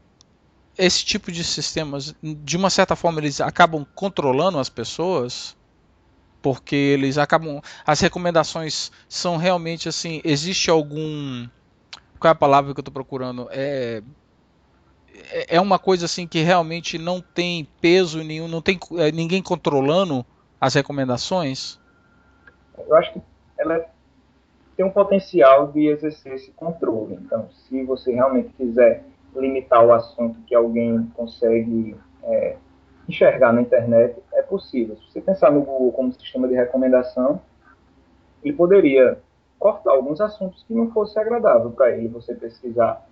esse tipo de sistemas, de uma certa forma, eles acabam controlando as pessoas? Porque eles acabam. As recomendações são realmente assim. Existe algum. Qual é a palavra que eu estou procurando? É uma coisa assim que realmente não tem peso nenhum, não tem ninguém controlando as recomendações?
Eu acho que ela tem um potencial de exercer esse controle. Então, se você realmente quiser limitar o assunto que alguém consegue enxergar na internet, é possível. Se você pensar no Google como sistema de recomendação, ele poderia cortar alguns assuntos que não fosse agradável para ele. Você pesquisar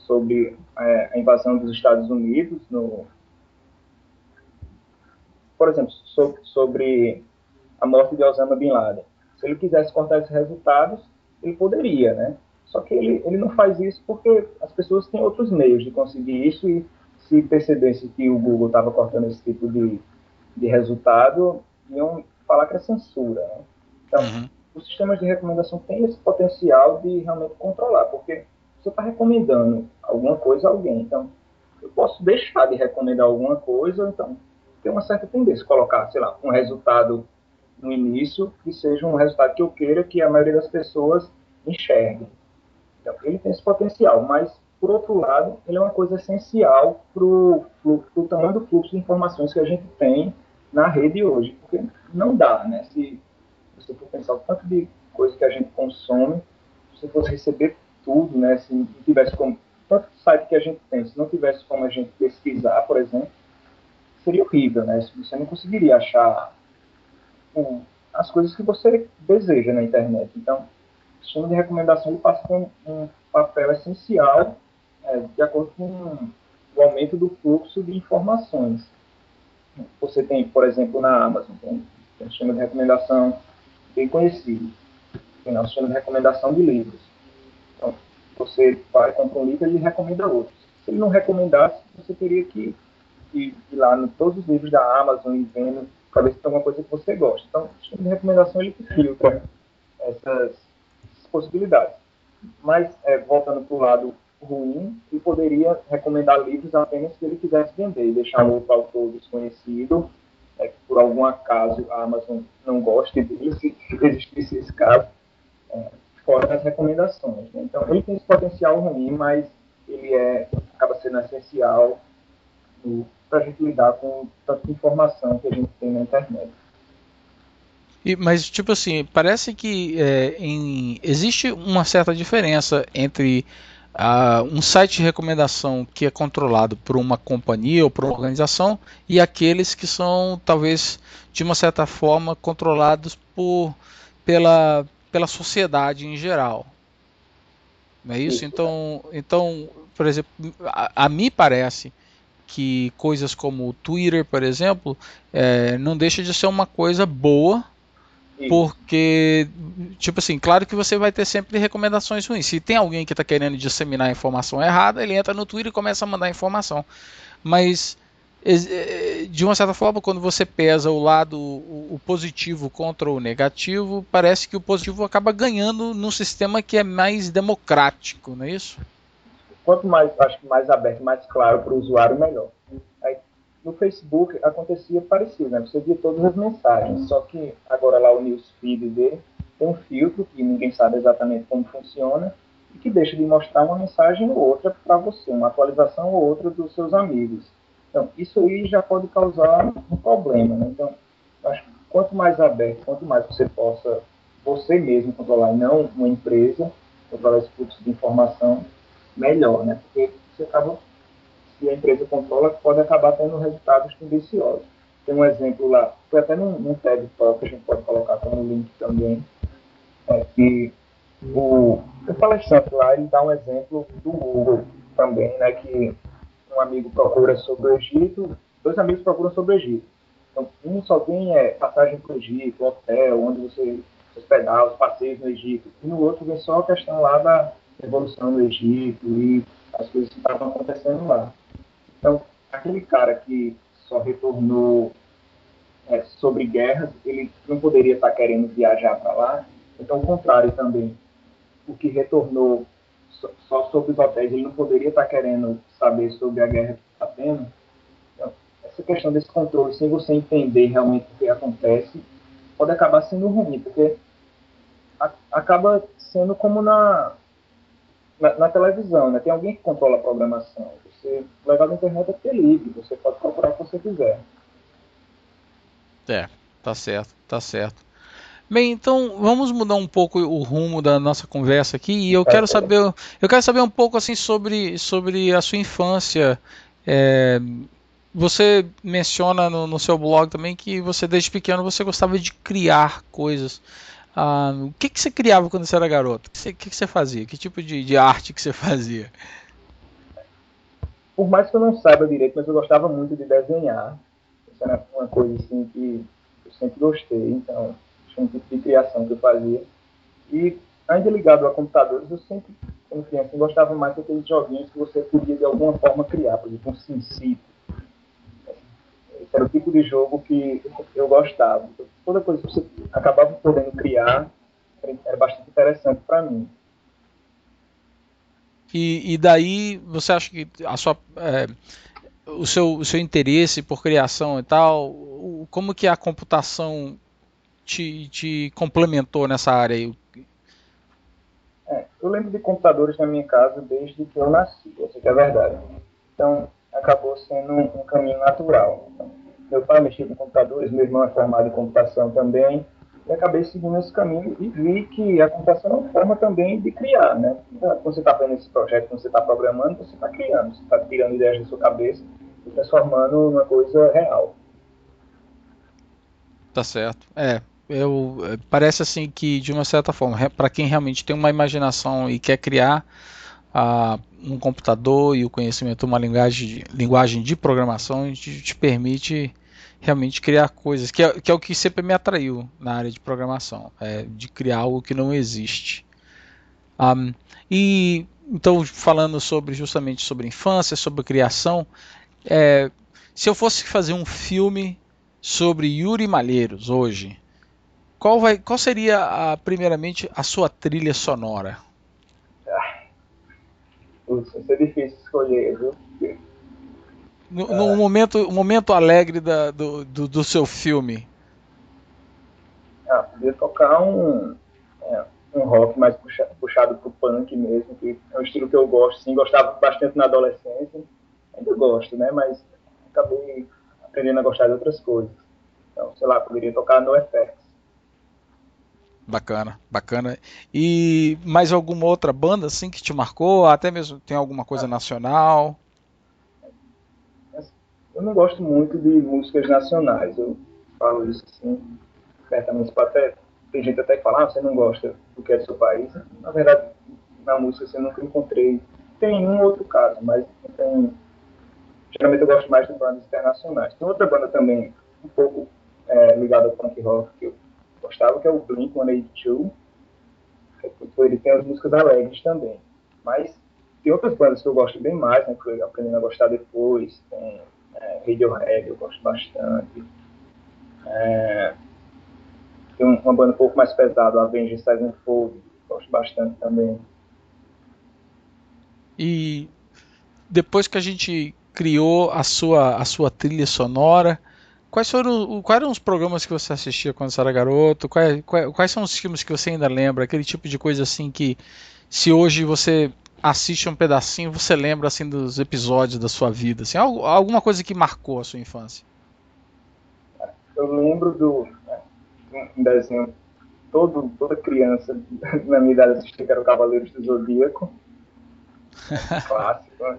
sobre a invasão dos Estados Unidos, por exemplo, sobre a morte de Osama Bin Laden. Se ele quisesse cortar esses resultados, ele poderia, né? Só que ele não faz isso porque as pessoas têm outros meios de conseguir isso e se percebesse que o Google estava cortando esse tipo de resultado, iam falar que é censura. Né? Então,
Uhum.
os sistemas de recomendação têm esse potencial de realmente controlar, porque você está recomendando alguma coisa a alguém, então eu posso deixar de recomendar alguma coisa, então tem uma certa tendência a colocar, sei lá, um resultado no início que seja um resultado que eu queira que a maioria das pessoas enxergue. Então, ele tem esse potencial, mas, por outro lado, ele é uma coisa essencial para o tamanho do fluxo de informações que a gente tem na rede hoje, porque não dá, né? Se você for pensar o tanto de coisa que a gente consome, se você fosse receber tudo, né? Se não tivesse como, tanto site que a gente tem, se não tivesse como a gente pesquisar, por exemplo, seria horrível, né? Você não conseguiria achar as coisas que você deseja na internet. Então, o sistema de recomendação ele passa por um papel essencial de acordo com o aumento do fluxo de informações. Você tem, por exemplo, na Amazon, tem um sistema de recomendação bem conhecido, tem um sistema de recomendação de livros. Então, você vai comprar um livro e ele recomenda outros. Se ele não recomendasse, você teria que ir lá em todos os livros da Amazon e vendo para ver se tem alguma coisa que você gosta. Então, o sistema de recomendação ele filtra essas possibilidades. Mas, voltando para o lado ruim, ele poderia recomendar livros apenas que ele quisesse vender e deixar um outro autor desconhecido, que por algum acaso a Amazon não goste dele, se existisse esse caso, fora das recomendações. Né? Então, ele tem esse potencial ruim, mas ele acaba sendo essencial para a gente lidar com tanta informação que a gente tem na internet.
Mas, tipo assim, parece que existe uma certa diferença entre um site de recomendação que é controlado por uma companhia ou por uma organização e aqueles que são, talvez, de uma certa forma, controlados pela sociedade em geral. Não é isso?
Isso, né?
Então, por exemplo, a mim parece que coisas como o Twitter, por exemplo, não deixa de ser uma coisa boa,
Isso.
porque, tipo assim, claro que você vai ter sempre recomendações ruins. Se tem alguém que está querendo disseminar a informação errada, ele entra no Twitter e começa a mandar informação. Mas, de uma certa forma, quando você pesa o lado, o positivo contra o negativo, parece que o positivo acaba ganhando num sistema que é mais democrático, não é isso?
Quanto mais, acho que mais aberto, mais claro para o usuário, melhor. Aí, no Facebook acontecia parecido, né? Você via todas as mensagens, só que agora lá o newsfeed dele tem um filtro que ninguém sabe exatamente como funciona e que deixa de mostrar uma mensagem ou outra para você, uma atualização ou outra dos seus amigos. Então, isso aí já pode causar um problema, né? Então, acho que quanto mais aberto, quanto mais você possa você mesmo controlar, e não uma empresa, controlar esse fluxo de informação, melhor, né? Porque você acaba, se a empresa controla, pode acabar tendo resultados tendenciosos. Tem um exemplo lá, foi até num TED Talk, que a gente pode colocar como link também, que o palestrante lá, ele dá um exemplo do Google também, né? Que um amigo procura sobre o Egito, dois amigos procuram sobre o Egito. Então, um só tem passagem para o Egito, hotel, onde você se hospedar, os passeios no Egito. E no outro vem só a questão lá da evolução do Egito e as coisas que estavam acontecendo lá. Então, aquele cara que só retornou sobre guerras, ele não poderia estar querendo viajar para lá. Então, o contrário também. O que retornou só sobre os hotéis, ele não poderia estar querendo saber sobre a guerra que está tendo. Então, essa questão desse controle, sem você entender realmente o que acontece, pode acabar sendo ruim, porque acaba sendo como na televisão, né? Tem alguém que controla a programação. Você levar na internet é livre, você pode procurar o que você quiser.
É, tá certo, tá certo. Bem, então vamos mudar um pouco o rumo da nossa conversa aqui e eu quero saber um pouco assim sobre a sua infância. É, você menciona no seu blog também que você desde pequeno você gostava de criar coisas. O que você criava quando você era garoto? O que você fazia? Que tipo de arte que você fazia?
Por mais que eu não saiba direito, mas eu gostava muito de desenhar. Isso era uma coisa assim que eu sempre gostei. Então, tinha um tipo de criação que eu fazia. E ainda ligado a computadores, eu sempre, quando criança, gostava mais daqueles joguinhos que você podia de alguma forma criar, por exemplo, um SimCity. esse era o tipo de jogo que eu gostava. Toda coisa que você acabava podendo criar era bastante interessante para mim.
E daí você acha que o seu interesse por criação e tal, como que a computação te complementou nessa área aí?
Eu lembro de computadores na minha casa desde que eu nasci, essa que é a verdade. Então, acabou sendo um caminho natural. Então, meu pai mexia com computadores, meu irmão é formado em computação também, e acabei seguindo esse caminho e vi que a computação é uma forma também de criar, né? Quando você está fazendo esse projeto, quando você está programando, você está criando, você está tirando ideias da sua cabeça e transformando numa coisa real.
Tá certo. Parece assim que, de uma certa forma, para quem realmente tem uma imaginação e quer criar um computador e o conhecimento, uma linguagem de programação, te permite realmente criar coisas, que é o que sempre me atraiu na área de programação, de criar algo que não existe. E então, falando justamente sobre infância, sobre criação, é, se eu fosse fazer um filme sobre Yuri Malheiros hoje, qual seria, primeiramente, a sua trilha sonora?
Putz, vai ser difícil escolher, viu?
No momento alegre do seu filme.
Podia tocar um rock mais puxado pro punk mesmo, que é um estilo que eu gosto, sim, gostava bastante na adolescência, ainda gosto, né, mas acabei aprendendo a gostar de outras coisas. Então, sei lá, poderia tocar NoFX.
Bacana, bacana. E mais alguma outra banda assim que te marcou? Até mesmo tem alguma coisa nacional?
Eu não gosto muito de músicas nacionais, eu falo isso assim, certamente, até, tem gente até que fala, você não gosta do que é do seu país. Na verdade, na música assim, eu nunca encontrei, tem um outro caso, mas não tem. Geralmente eu gosto mais de bandas internacionais. Tem outra banda também, um pouco ligada ao punk rock, que eu gostava, que é o Blink-182. Ele tem as músicas alegres também. Mas tem outras bandas que eu gosto bem mais, né, que eu aprendi a gostar depois. Tem Radiohead, eu gosto bastante. Tem uma banda um pouco mais pesada, a Avenged Sevenfold, gosto bastante também.
E depois que a gente criou a sua trilha sonora, quais eram os programas que você assistia quando você era garoto? Quais são os filmes que você ainda lembra? Aquele tipo de coisa assim que, se hoje você assiste um pedacinho, você lembra assim dos episódios da sua vida, assim, alguma coisa que marcou a sua infância.
Eu lembro um desenho toda criança na minha idade assistia, que era o Cavaleiros do Zodíaco, clássico, né?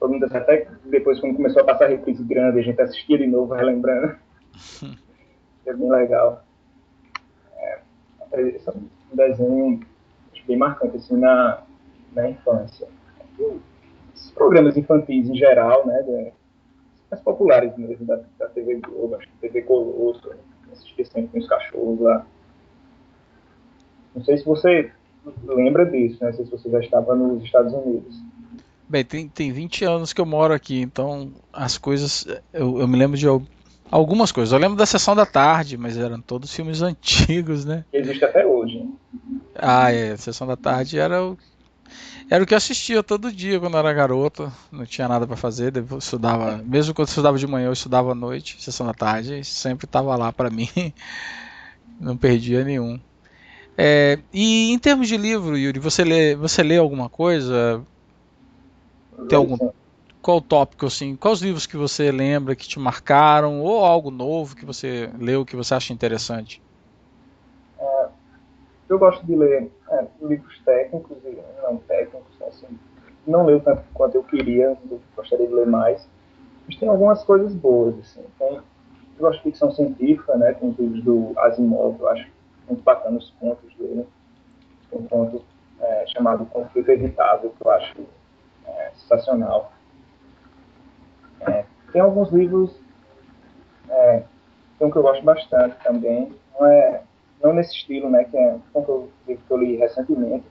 Todo mundo até depois, quando começou a passar reprise grande, a gente assistia de novo, relembrando. É bem legal. Esse é um desenho bem marcante assim, na infância. Esses programas infantis em geral, né, mais populares mesmo, da TV Globo, acho que TV Colosso, assistia sempre com os cachorros lá. Não sei se você lembra disso, né? Não sei se você já estava nos Estados Unidos.
Bem, tem 20 anos que eu moro aqui, então as coisas. Eu me lembro de algumas coisas. Eu lembro da sessão da tarde, mas eram todos filmes antigos, né?
Que existe até hoje.
Sessão da tarde era o que eu assistia todo dia quando eu era garoto. Não tinha nada para fazer, eu estudava. Mesmo quando eu estudava de manhã, eu estudava à noite. Sessão da tarde sempre estava lá para mim, não perdia nenhum. E em termos de livro, Yuri, você lê alguma coisa? Tem
Leio
algum
sim.
Qual tópico, assim, quais livros que você lembra que te marcaram, ou algo novo que você leu que você acha interessante?
Eu gosto de ler livros técnicos e não técnicos, assim. Não leio tanto quanto eu queria, eu gostaria de ler mais. Mas tem algumas coisas boas, assim. Eu gosto de ficção científica, né? Tem os livros do Asimov, eu acho muito bacana os contos dele. Tem um conto chamado Conflito Evitável, que eu acho sensacional. Tem alguns livros, tem um que eu gosto bastante também, não nesse estilo, né? Que é um livro que eu li recentemente,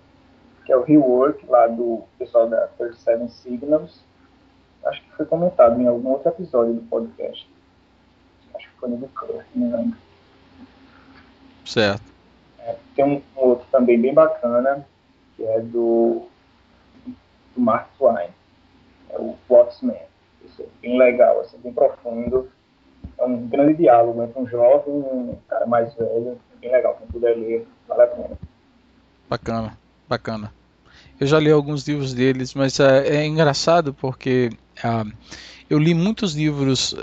que é o Rework, lá do pessoal da 37 Signals. Acho que foi comentado em algum outro episódio do podcast. Acho que foi no do Curse, não lembro.
Certo.
Tem um outro também bem bacana, que é do Mark Twain, é o Watchmen. Isso é bem legal, assim, bem profundo. É um grande diálogo entre um jovem e um cara mais velho. É bem legal, quem puder ler, vale a pena.
Bacana, bacana. Eu já li alguns livros deles, mas é engraçado porque eu li muitos livros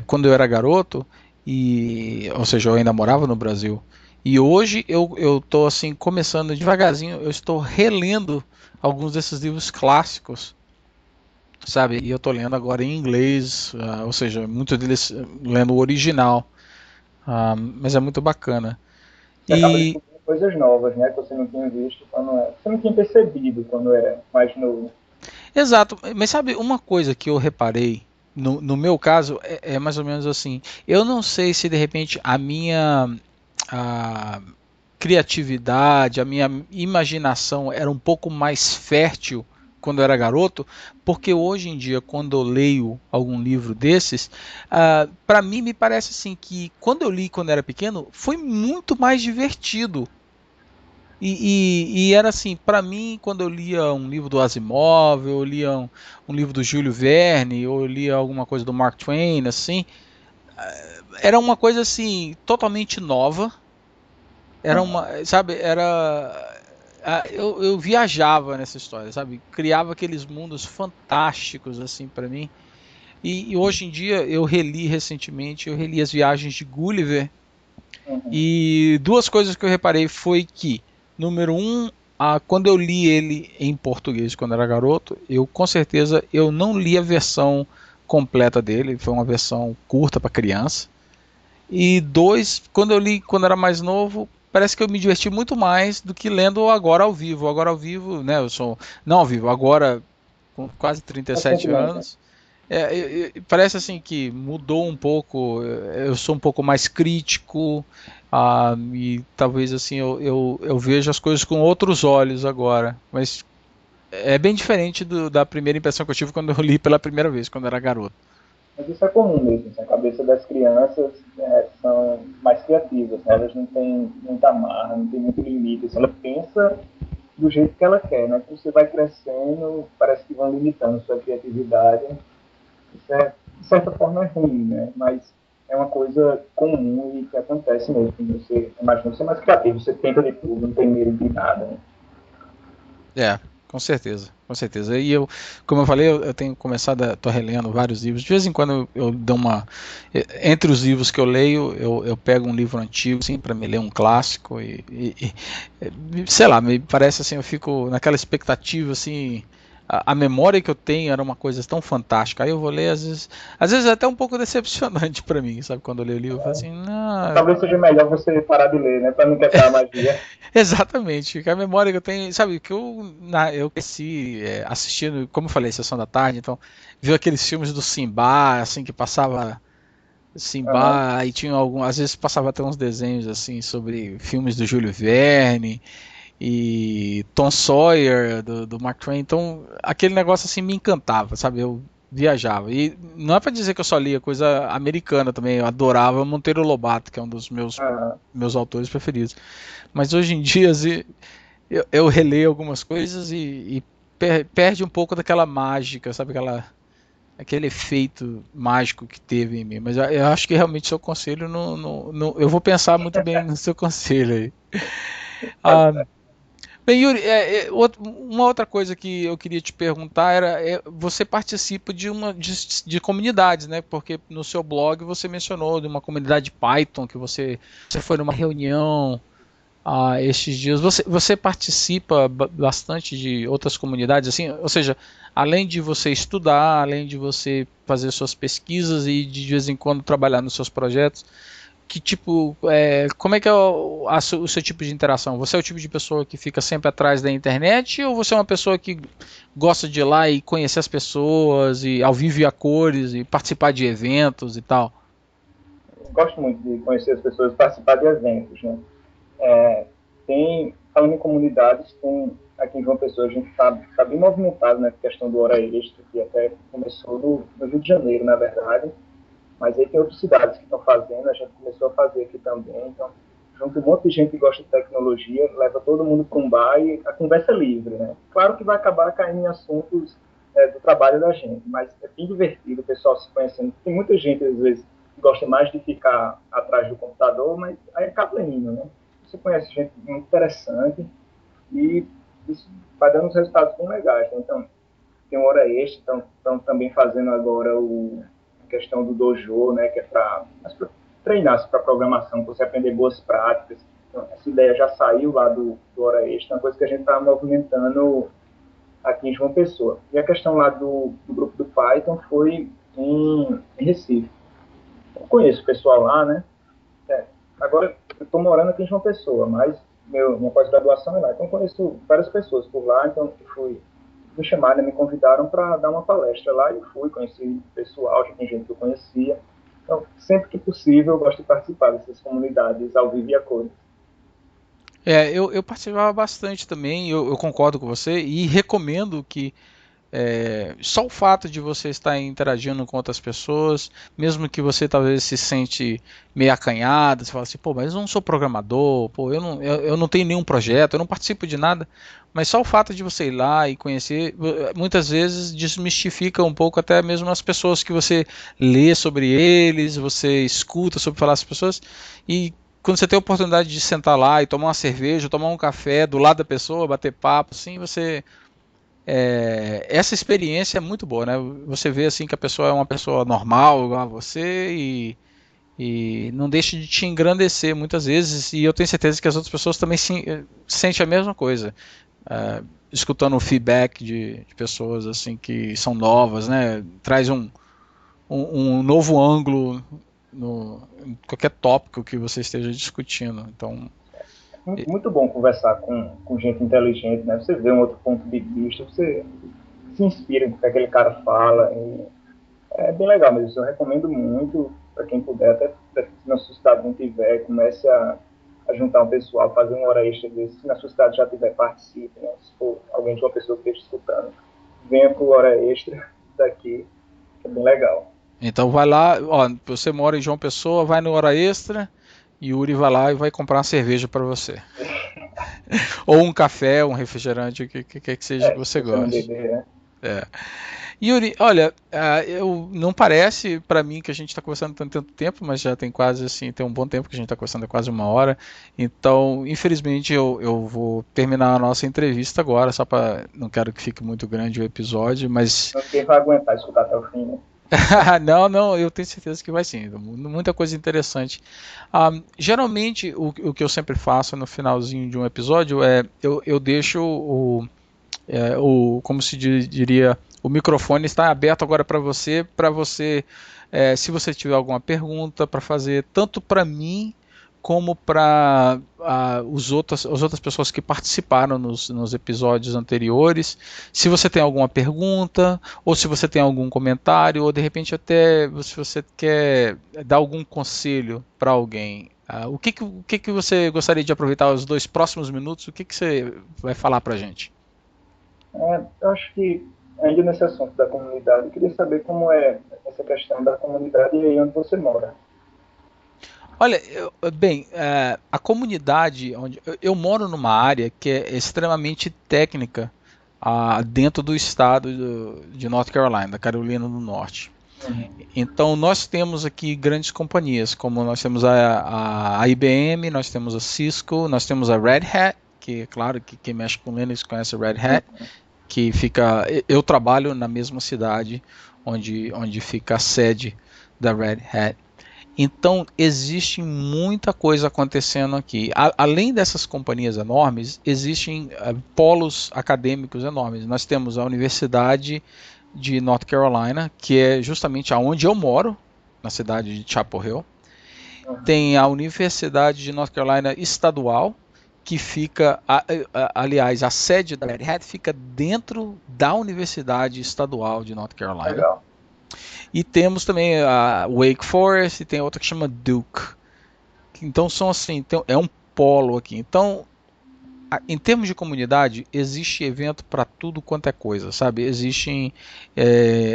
quando eu era garoto, ou seja, eu ainda morava no Brasil. E hoje eu estou assim, começando devagarzinho, eu estou relendo alguns desses livros clássicos, sabe? E eu estou lendo agora em inglês, ou seja, muitos deles lendo o original, mas é muito bacana.
Você acaba
E
descobrindo coisas novas, né? Que você não tinha visto quando era. Você não tinha percebido quando era mais novo.
exato, mas sabe uma coisa que eu reparei no meu caso é mais ou menos assim. Eu não sei se de repente a criatividade, a minha imaginação era um pouco mais fértil quando eu era garoto, porque hoje em dia, quando eu leio algum livro desses, para mim me parece assim que quando eu li quando era pequeno, foi muito mais divertido. E era assim, para mim, quando eu lia um livro do Asimov, eu lia um livro do Júlio Verne, ou eu lia alguma coisa do Mark Twain, assim, era uma coisa assim totalmente nova. Era
Uhum.
uma, sabe, eu viajava nessa história, sabe? Criava aqueles mundos fantásticos assim para mim. E hoje em dia eu reli recentemente, eu reli as Viagens de Gulliver
Uhum.
e duas coisas que eu reparei foi que, número um, quando eu li ele em português quando era garoto, eu com certeza eu não li a versão completa dele, foi uma versão curta para criança. E dois, quando eu li quando era mais novo, parece que eu me diverti muito mais do que lendo agora ao vivo. Agora ao vivo, né? Eu sou. Não ao vivo, agora com quase 37
Recentemente, né?
anos. Parece assim que mudou um pouco. Eu sou um pouco mais crítico. E talvez assim eu vejo as coisas com outros olhos agora. Mas é bem diferente da primeira impressão que eu tive quando eu li pela primeira vez, quando eu era garoto.
Mas isso é comum mesmo. Assim, a cabeça das crianças são mais criativas, né? Elas não têm muita marra, não têm muito limite. Assim, ela pensa do jeito que ela quer, né? Quando você vai crescendo, parece que vão limitando sua criatividade. Isso é, de certa forma, é ruim, né? Mas é uma coisa comum e que acontece mesmo. Quando você imagina, você é mais criativo, você tenta de tudo, não tem medo de nada, né?
É, com certeza, com certeza. E eu, como eu falei, eu tenho começado a, tô relendo vários livros. De vez em quando eu dou uma, entre os livros que eu leio, eu pego um livro antigo, assim, para me ler um clássico sei lá, me parece assim, eu fico naquela expectativa, assim, a memória que eu tenho era uma coisa tão fantástica. Aí eu vou ler, às vezes é até um pouco decepcionante para mim, sabe? Quando eu leio o livro, eu falo assim, não,
Talvez seja melhor você parar de ler, né? Para não quebrar a magia.
exatamente, que a memória que eu tenho, sabe, que eu cresci assistindo, como eu falei, Sessão da Tarde, então, viu aqueles filmes do Simba, assim, que passava
Uhum.
Simba, e tinha algum, às vezes passava até uns desenhos, assim, sobre filmes do Júlio Verne, e Tom Sawyer, do Mark Twain, então, aquele negócio, assim, me encantava, sabe, eu viajava, e não é pra dizer que eu só lia coisa americana também, eu adorava Monteiro Lobato, que é um dos
Uhum.
meus autores preferidos, mas hoje em dia eu releio algumas coisas e perde um pouco daquela mágica, sabe? Aquele efeito mágico que teve em mim. Mas eu acho que realmente seu conselho eu vou pensar muito bem no seu conselho aí.
Tá
Ah,
certo.
bem, Yuri, uma outra coisa que eu queria te perguntar era, você participa de comunidades, né? Porque no seu blog você mencionou de uma comunidade Python que você foi numa reunião estes dias. Você participa bastante de outras comunidades, assim, ou seja, além de você estudar, além de você fazer suas pesquisas e de vez em quando trabalhar nos seus projetos, que tipo, como é que é o seu tipo de interação? Você é o tipo de pessoa que fica sempre atrás da internet ou você é uma pessoa que gosta de ir lá e conhecer as pessoas e ao vivo e a cores e participar de eventos e tal?
Eu gosto muito de conhecer as pessoas, participar de eventos, né? Tem. falando em comunidades, aqui em João Pessoa a gente está bem movimentado na questão do hora extra, que até começou no Rio de Janeiro, na verdade, mas aí tem outras cidades que estão fazendo, a gente começou a fazer aqui também, então junto um monte de gente que gosta de tecnologia, leva todo mundo para um bar e a conversa é livre, né? Claro que vai acabar caindo em assuntos do trabalho da gente, mas é bem divertido o pessoal se conhecendo. Tem muita gente, às vezes, que gosta mais de ficar atrás do computador, mas aí acaba indo, né? Você conhece gente muito interessante e isso vai dando uns resultados bem legais, né? Então, tem uma hora extra, estão também fazendo agora a questão do dojo, né, que é para treinar para programação, para você aprender boas práticas. Então, essa ideia já saiu lá do hora extra, uma coisa que a gente está movimentando aqui em João Pessoa. E a questão lá do grupo do Python foi em Recife. Eu conheço o pessoal lá, né? Agora, eu estou morando aqui em João Pessoa, mas minha pós-graduação é lá. Então, conheço várias pessoas por lá, então eu me chamaram, me convidaram para dar uma palestra lá, e eu fui, conheci o pessoal, já tem gente que eu conhecia. Então, sempre que possível, eu gosto de participar dessas comunidades ao vivo e a cores.
Eu participava bastante também, eu concordo com você e recomendo que só o fato de você estar interagindo com outras pessoas, mesmo que você talvez se sente meio acanhado, você fala assim, pô, mas eu não sou programador, pô, eu não tenho nenhum projeto, eu não participo de nada, mas só o fato de você ir lá e conhecer, muitas vezes desmistifica um pouco até mesmo as pessoas que você lê sobre eles, você escuta sobre falar as pessoas, e quando você tem a oportunidade de sentar lá e tomar uma cerveja, tomar um café do lado da pessoa, bater papo, assim, essa experiência é muito boa, né? Você vê assim que a pessoa é uma pessoa normal, igual a você, e não deixa de te engrandecer muitas vezes. E eu tenho certeza que as outras pessoas também sentem a mesma coisa, escutando o feedback de pessoas assim que são novas, né? Traz um novo ângulo em qualquer tópico que você esteja discutindo. Então,
Muito bom conversar com gente inteligente, né? Você vê um outro ponto de vista, você se inspira com o que aquele cara fala. É bem legal mesmo. Eu recomendo muito para quem puder, até se na sua cidade não tiver, comece a juntar um pessoal, fazer uma hora extra desse. Se na sua cidade já tiver, participe, né? Se for alguém de uma pessoa que esteja escutando, venha para hora extra daqui, que é bem legal.
então vai lá, ó, você mora em João Pessoa, vai no Hora Extra, e Yuri vai lá e vai comprar uma cerveja para você. Ou um café, um refrigerante, o que seja que
Se
você
você não
goste.
beber, né?
É. Yuri, olha, não parece para mim que a gente está conversando tanto tempo, mas já tem quase assim, tem um bom tempo que a gente está conversando, quase uma hora. Então, infelizmente, eu vou terminar a nossa entrevista agora, só para não quero que fique muito grande o episódio, mas
Ninguém vai aguentar escutar até o fim, né?
não, eu tenho certeza que vai sim, muita coisa interessante. Geralmente, o que eu sempre faço no finalzinho de um episódio eu deixo como se diria, o microfone está aberto agora para você, se você tiver alguma pergunta para fazer, tanto para mim como para as outras pessoas que participaram nos episódios anteriores. Se você tem alguma pergunta, ou se você tem algum comentário, ou de repente até se você quer dar algum conselho para alguém, o que você gostaria de aproveitar os 2 próximos minutos? O que você vai falar para a gente?
Eu acho que, ainda nesse assunto da comunidade, eu queria saber como é essa questão da comunidade e aí onde você mora.
Olha, bem, a comunidade onde eu moro numa área que é extremamente técnica, dentro do estado de North Carolina, da Carolina do Norte.
Uhum.
Então nós temos aqui grandes companhias, como nós temos a IBM, nós temos a Cisco, nós temos a Red Hat, que é claro que quem mexe com Linux conhece a Red Hat, que fica. Eu trabalho na mesma cidade onde fica a sede da Red Hat. Então existe muita coisa acontecendo aqui. Além dessas companhias enormes, existem polos acadêmicos enormes. Nós temos a Universidade de North Carolina, que é justamente aonde eu moro, na cidade de Chapel Hill. Tem a Universidade de North Carolina Estadual, que fica, aliás, a sede da Red Hat fica dentro da Universidade Estadual de North Carolina.
Legal.
E temos também a Wake Forest e tem outra que chama Duke. Então são assim, é um polo aqui. Então em termos de comunidade, existe evento para tudo quanto é coisa, sabe? Existem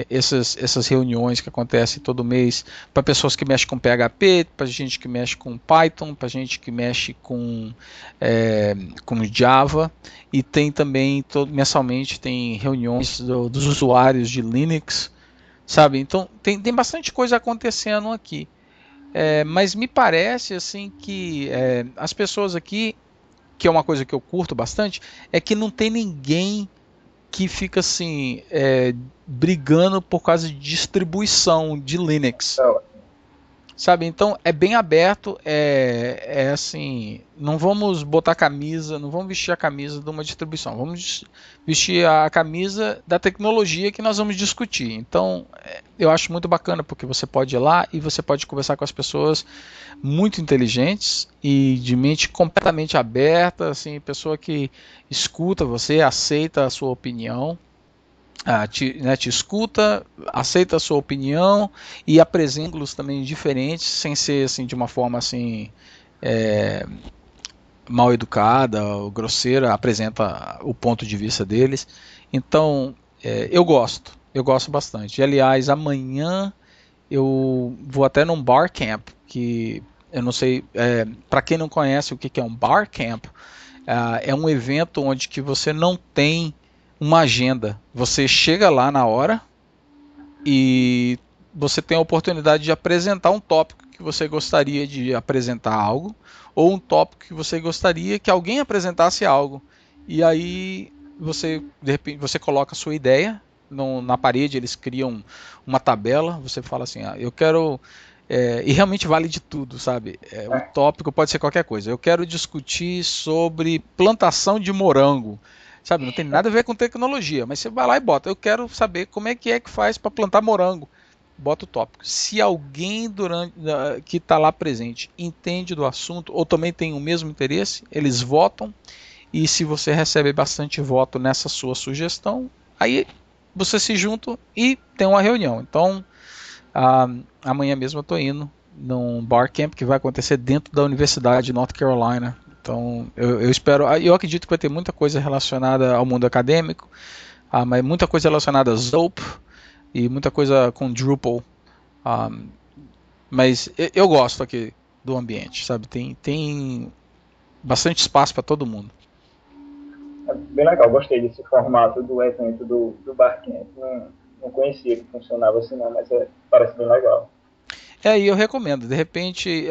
essas reuniões que acontecem todo mês para pessoas que mexem com PHP, para gente que mexe com Python, para gente que mexe com Java, e tem também, mensalmente, tem reuniões dos usuários de Linux, sabe? Então, tem bastante coisa acontecendo aqui. Mas me parece assim que as pessoas aqui, que é uma coisa que eu curto bastante, é que não tem ninguém que fica assim brigando por causa de distribuição de Linux, sabe? Então é bem aberto, assim, não vamos botar camisa, não vamos vestir a camisa de uma distribuição, vamos vestir a camisa da tecnologia que nós vamos discutir. Então eu acho muito bacana, porque você pode ir lá e você pode conversar com as pessoas muito inteligentes e de mente completamente aberta, assim, pessoa que escuta você, aceita a sua opinião, te escuta, aceita a sua opinião e apresenta ângulos também diferentes, sem ser assim de uma forma assim mal educada ou grosseira, apresenta o ponto de vista deles. Então eu gosto bastante. E, aliás, amanhã eu vou até num bar camp, que eu não sei, para quem não conhece o que é um bar camp, é um evento onde que você não tem uma agenda. Você chega lá na hora e você tem a oportunidade de apresentar um tópico que você gostaria de apresentar algo, ou um tópico que você gostaria que alguém apresentasse algo. E aí você, de repente, você coloca a sua ideia na parede, eles criam uma tabela, você fala assim, eu quero... e realmente vale de tudo, sabe? O tópico pode ser qualquer coisa. Eu quero discutir sobre plantação de morango, sabe? Não tem nada a ver com tecnologia, mas você vai lá e bota. Eu quero saber como é que faz para plantar morango. Bota o tópico. Se alguém que está lá presente entende do assunto ou também tem o mesmo interesse, eles votam. E se você recebe bastante voto nessa sua sugestão, aí você se junta e tem uma reunião. Então, amanhã mesmo eu estou indo num bar camp que vai acontecer dentro da Universidade de North Carolina. Então eu espero, eu acredito que vai ter muita coisa relacionada ao mundo acadêmico, mas muita coisa relacionada a Zope e muita coisa com Drupal. Mas eu gosto aqui do ambiente, sabe? Tem bastante espaço para todo mundo.
É bem legal, gostei desse formato do evento do Bar Camp. Não conhecia que funcionava assim não, mas parece bem legal.
E eu recomendo. De repente,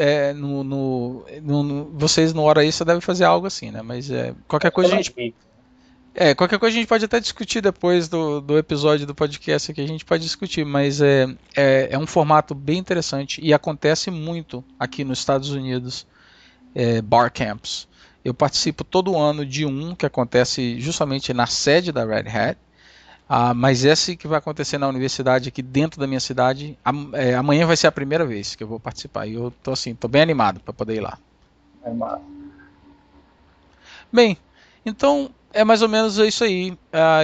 vocês no Hora Extra devem fazer algo assim, né? Mas qualquer coisa a gente... qualquer coisa a gente pode até discutir depois do episódio do podcast que a gente pode discutir, mas é um formato bem interessante e acontece muito aqui nos Estados Unidos, bar camps. Eu participo todo ano de um que acontece justamente na sede da Red Hat, mas esse que vai acontecer na universidade aqui dentro da minha cidade, amanhã vai ser a primeira vez que eu vou participar e eu tô bem animado para poder ir lá.
É massa.
Bem, então é mais ou menos isso aí.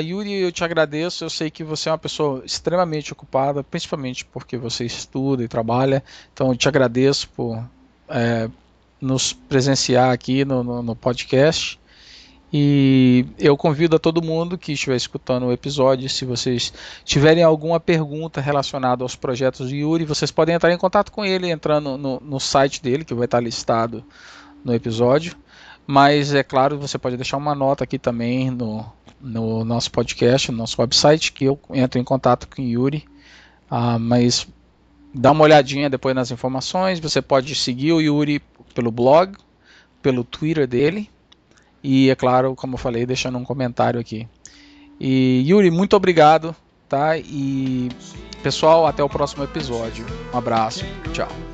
Yuri, eu te agradeço. Eu sei que você é uma pessoa extremamente ocupada, principalmente porque você estuda e trabalha. Então eu te agradeço por nos presenciar aqui no podcast. E eu convido a todo mundo que estiver escutando o episódio, se vocês tiverem alguma pergunta relacionada aos projetos de Yuri, vocês podem entrar em contato com ele entrando no site dele, que vai estar listado no episódio. Mas, é claro, você pode deixar uma nota aqui também no nosso podcast, no nosso website, que eu entro em contato com o Yuri. Mas dá uma olhadinha depois nas informações. Você pode seguir o Yuri pelo blog, pelo Twitter dele. E, é claro, como eu falei, deixando um comentário aqui. E, Yuri, muito obrigado. Tá? E, pessoal, até o próximo episódio. Um abraço. Tchau.